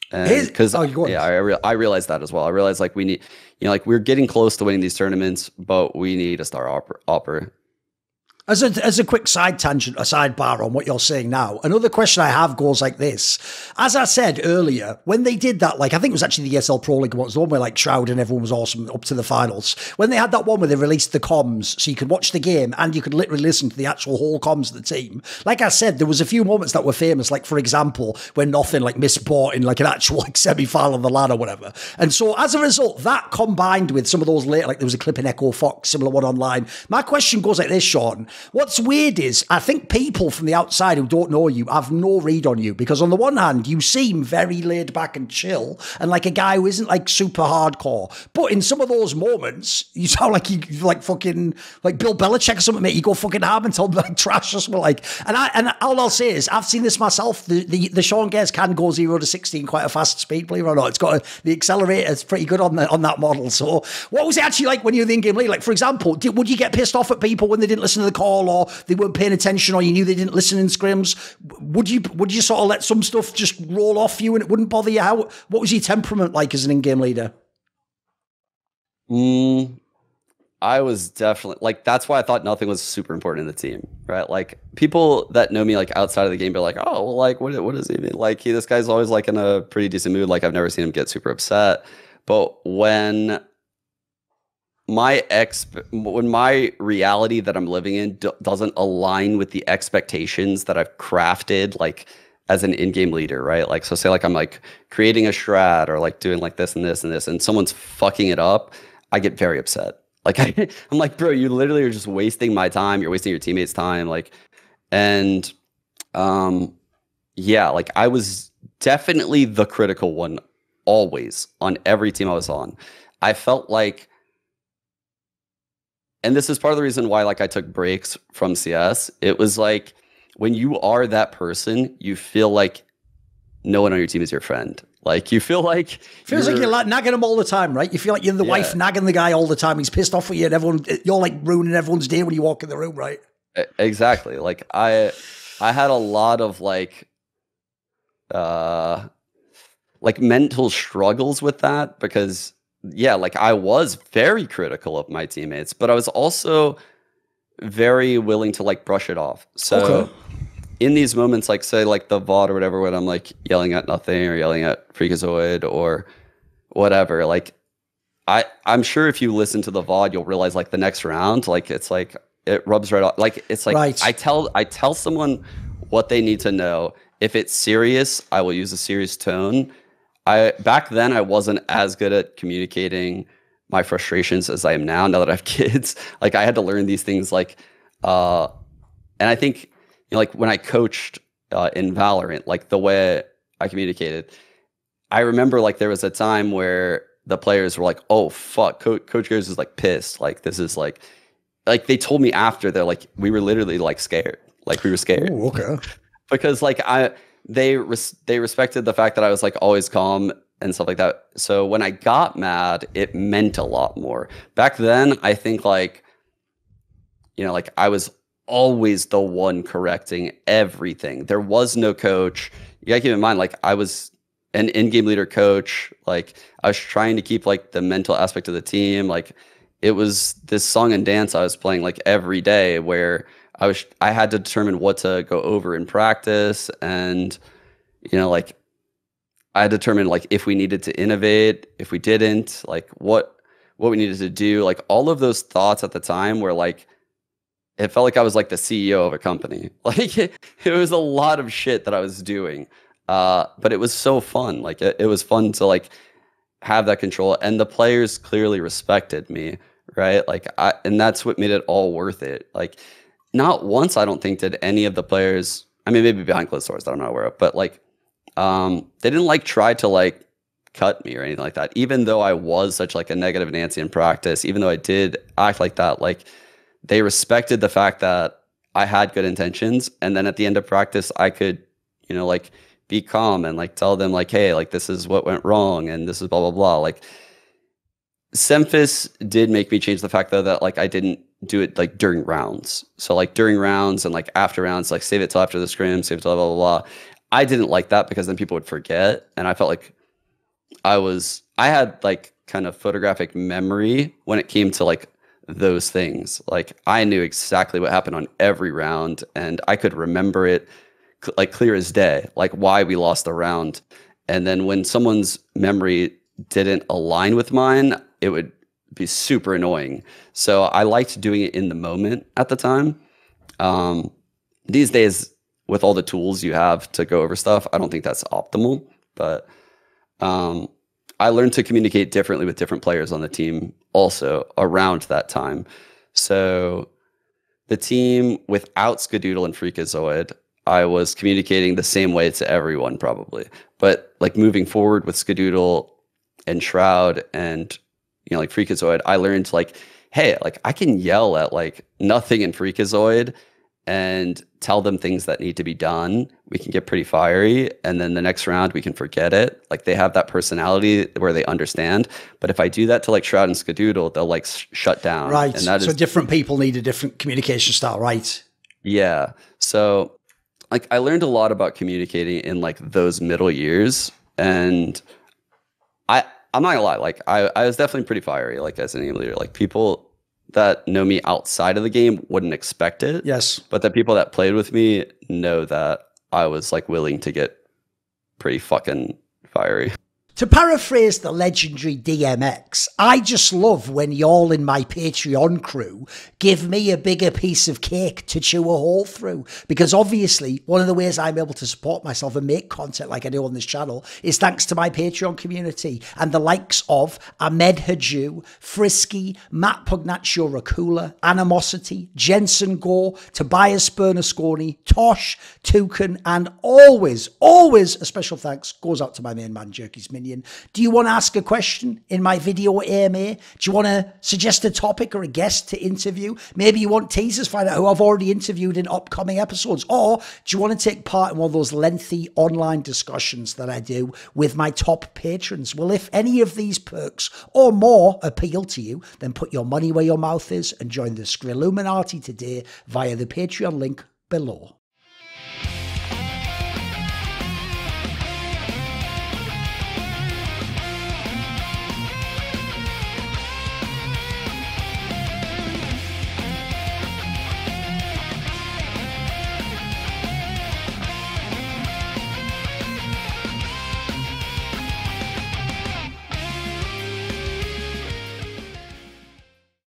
Because I realized that as well. I realized like we need, you know, like we're getting close to winning these tournaments, but we need a star AWPer. As a quick side tangent, a sidebar on what you're saying now, another question I have goes like this. As I said earlier, when they did that, like I think it was actually the ESL Pro League one, it was the one where like Shroud and everyone was awesome up to the finals. When they had that one where they released the comms, so you could watch the game and you could literally listen to the actual whole comms of the team. Like I said, there was a few moments that were famous, like for example, when n0thing like misbought in like an actual like semi-final of the LAN or whatever. And so as a result, that combined with some of those later, like there was a clip in Echo Fox, similar one online. My question goes like this, Sean. What's weird is I think people from the outside who don't know you have no read on you, because on the one hand, you seem very laid back and chill and like a guy who isn't like super hardcore. But in some of those moments, you sound like you like fucking like Bill Belichick or something, mate. You go fucking hard and tell them like trash or something like. And all I'll say is I've seen this myself. The Seangares can go 0 to 60 quite a fast speed, believe it or not. It's got the accelerator is pretty good on that model. So what was it actually like when you were the in-game lead? Like for example, would you get pissed off at people when they didn't listen to the call, or they weren't paying attention, or you knew they didn't listen in scrims? Would you sort of let some stuff just roll off you and it wouldn't bother you? What was your temperament like as an in-game leader? I was definitely like, that's why I thought n0thing was super important in the team, right? Like people that know me like outside of the game be like, oh, well, like what does he mean? Like this guy's always like in a pretty decent mood. Like I've never seen him get super upset. But when my reality that I'm living in doesn't align with the expectations that I've crafted, like as an in-game leader, right? Like, so say like I'm like creating a strat or like doing like this and this and this, and someone's fucking it up, I get very upset. Like I'm like, bro, you literally are just wasting my time. You're wasting your teammates' time. Like, and yeah, like I was definitely the critical one always on every team I was on. I felt like, and this is part of the reason why like I took breaks from CS. It was like when you are that person, you feel like no one on your team is your friend. Like you feel like feels like you're like nagging him all the time, right? You feel like you're the wife nagging the guy all the time. He's pissed off with you, and you're like ruining everyone's day when you walk in the room, right? Exactly. Like I had a lot of like I like mental struggles with that because yeah, like I was very critical of my teammates, but I was also very willing to like brush it off. So in these moments, like say like the VOD or whatever, when I'm like yelling at n0thing or yelling at Freakazoid or whatever, like I'm sure if you listen to the VOD, you'll realize like the next round, like it's like it rubs right off. Like it's like I tell someone what they need to know. If it's serious, I will use a serious tone. Back then I wasn't as good at communicating my frustrations as I am now that I have kids. Like I had to learn these things like and I think you know, like when I coached in Valorant, like the way I communicated, I remember like there was a time where the players were like, "Oh fuck, Coach Gares is like pissed. Like this is like they told me after they're like we were literally like scared. Like we were scared." Ooh, okay. Because like they respected the fact that I was like always calm and stuff like that. So when I got mad, it meant a lot more. Back then, I think like you know, like I was always the one correcting everything. There was no coach. You gotta keep in mind, like I was an in-game leader coach. Like I was trying to keep like the mental aspect of the team. Like it was this song and dance I was playing like every day where I had to determine what to go over in practice. And, you know, like I had to determine like if we needed to innovate, if we didn't, like what we needed to do. Like all of those thoughts at the time were like, it felt like I was like the CEO of a company. Like it was a lot of shit that I was doing. But it was so fun. Like it was fun to like have that control, and the players clearly respected me, right? Like and that's what made it all worth it. Like not once, I don't think, did any of the players, I mean, maybe behind closed doors that I'm not aware of, but like they didn't like try to like cut me or anything like that. Even though I was such like a negative Nancy in practice, even though I did act like that, like they respected the fact that I had good intentions. And then at the end of practice, I could, you know, like be calm and like tell them like, hey, like this is what went wrong and this is blah, blah, blah. Like SEMPHIS did make me change the fact though that like I didn't do it like during rounds. So like during rounds and like after rounds, like save it till after the scrim, save it till blah, blah, blah. I didn't like that because then people would forget. And I felt like I had like kind of photographic memory when it came to like those things. Like I knew exactly what happened on every round and I could remember it like clear as day, like why we lost the round. And then when someone's memory didn't align with mine, it would be super annoying. So I liked doing it in the moment at the time. These days, with all the tools you have to go over stuff, I don't think that's optimal. But I learned to communicate differently with different players on the team also around that time. So the team without Skadoodle and Freakazoid, I was communicating the same way to everyone probably. But like moving forward with Skadoodle and Shroud and, you know, like Freakazoid, I learned like, hey, like I can yell at like n0thing and Freakazoid and tell them things that need to be done. We can get pretty fiery, and then the next round we can forget it. Like they have that personality where they understand. But if I do that to like Shroud and Skadoodle, they'll like shut down. Right. And that so different people need a different communication style, right? Yeah. So like I learned a lot about communicating in like those middle years, and I'm not gonna lie, like I was definitely pretty fiery, like as an leader. Like people that know me outside of the game wouldn't expect it. Yes. But the people that played with me know that I was like willing to get pretty fucking fiery. To paraphrase the legendary DMX, I just love when y'all in my Patreon crew give me a bigger piece of cake to chew a hole through. Because obviously, one of the ways I'm able to support myself and make content like I do on this channel is thanks to my Patreon community and the likes of Ahmed Haju, Frisky, Matt Pugnaccio Rakula, Animosity, Jensen Gore, Tobias Bernasconi, Tosh, Toucan, and always a special thanks goes out to my main man, Jerky's Minion. Do you want to ask a question in my video AMA? Do you want to suggest a topic or a guest to interview? Maybe you want teasers, find out who I've already interviewed in upcoming episodes. Or do you want to take part in one of those lengthy online discussions that I do with my top patrons? Well, if any of these perks or more appeal to you, then put your money where your mouth is and join the Skrilluminati today via the Patreon link below.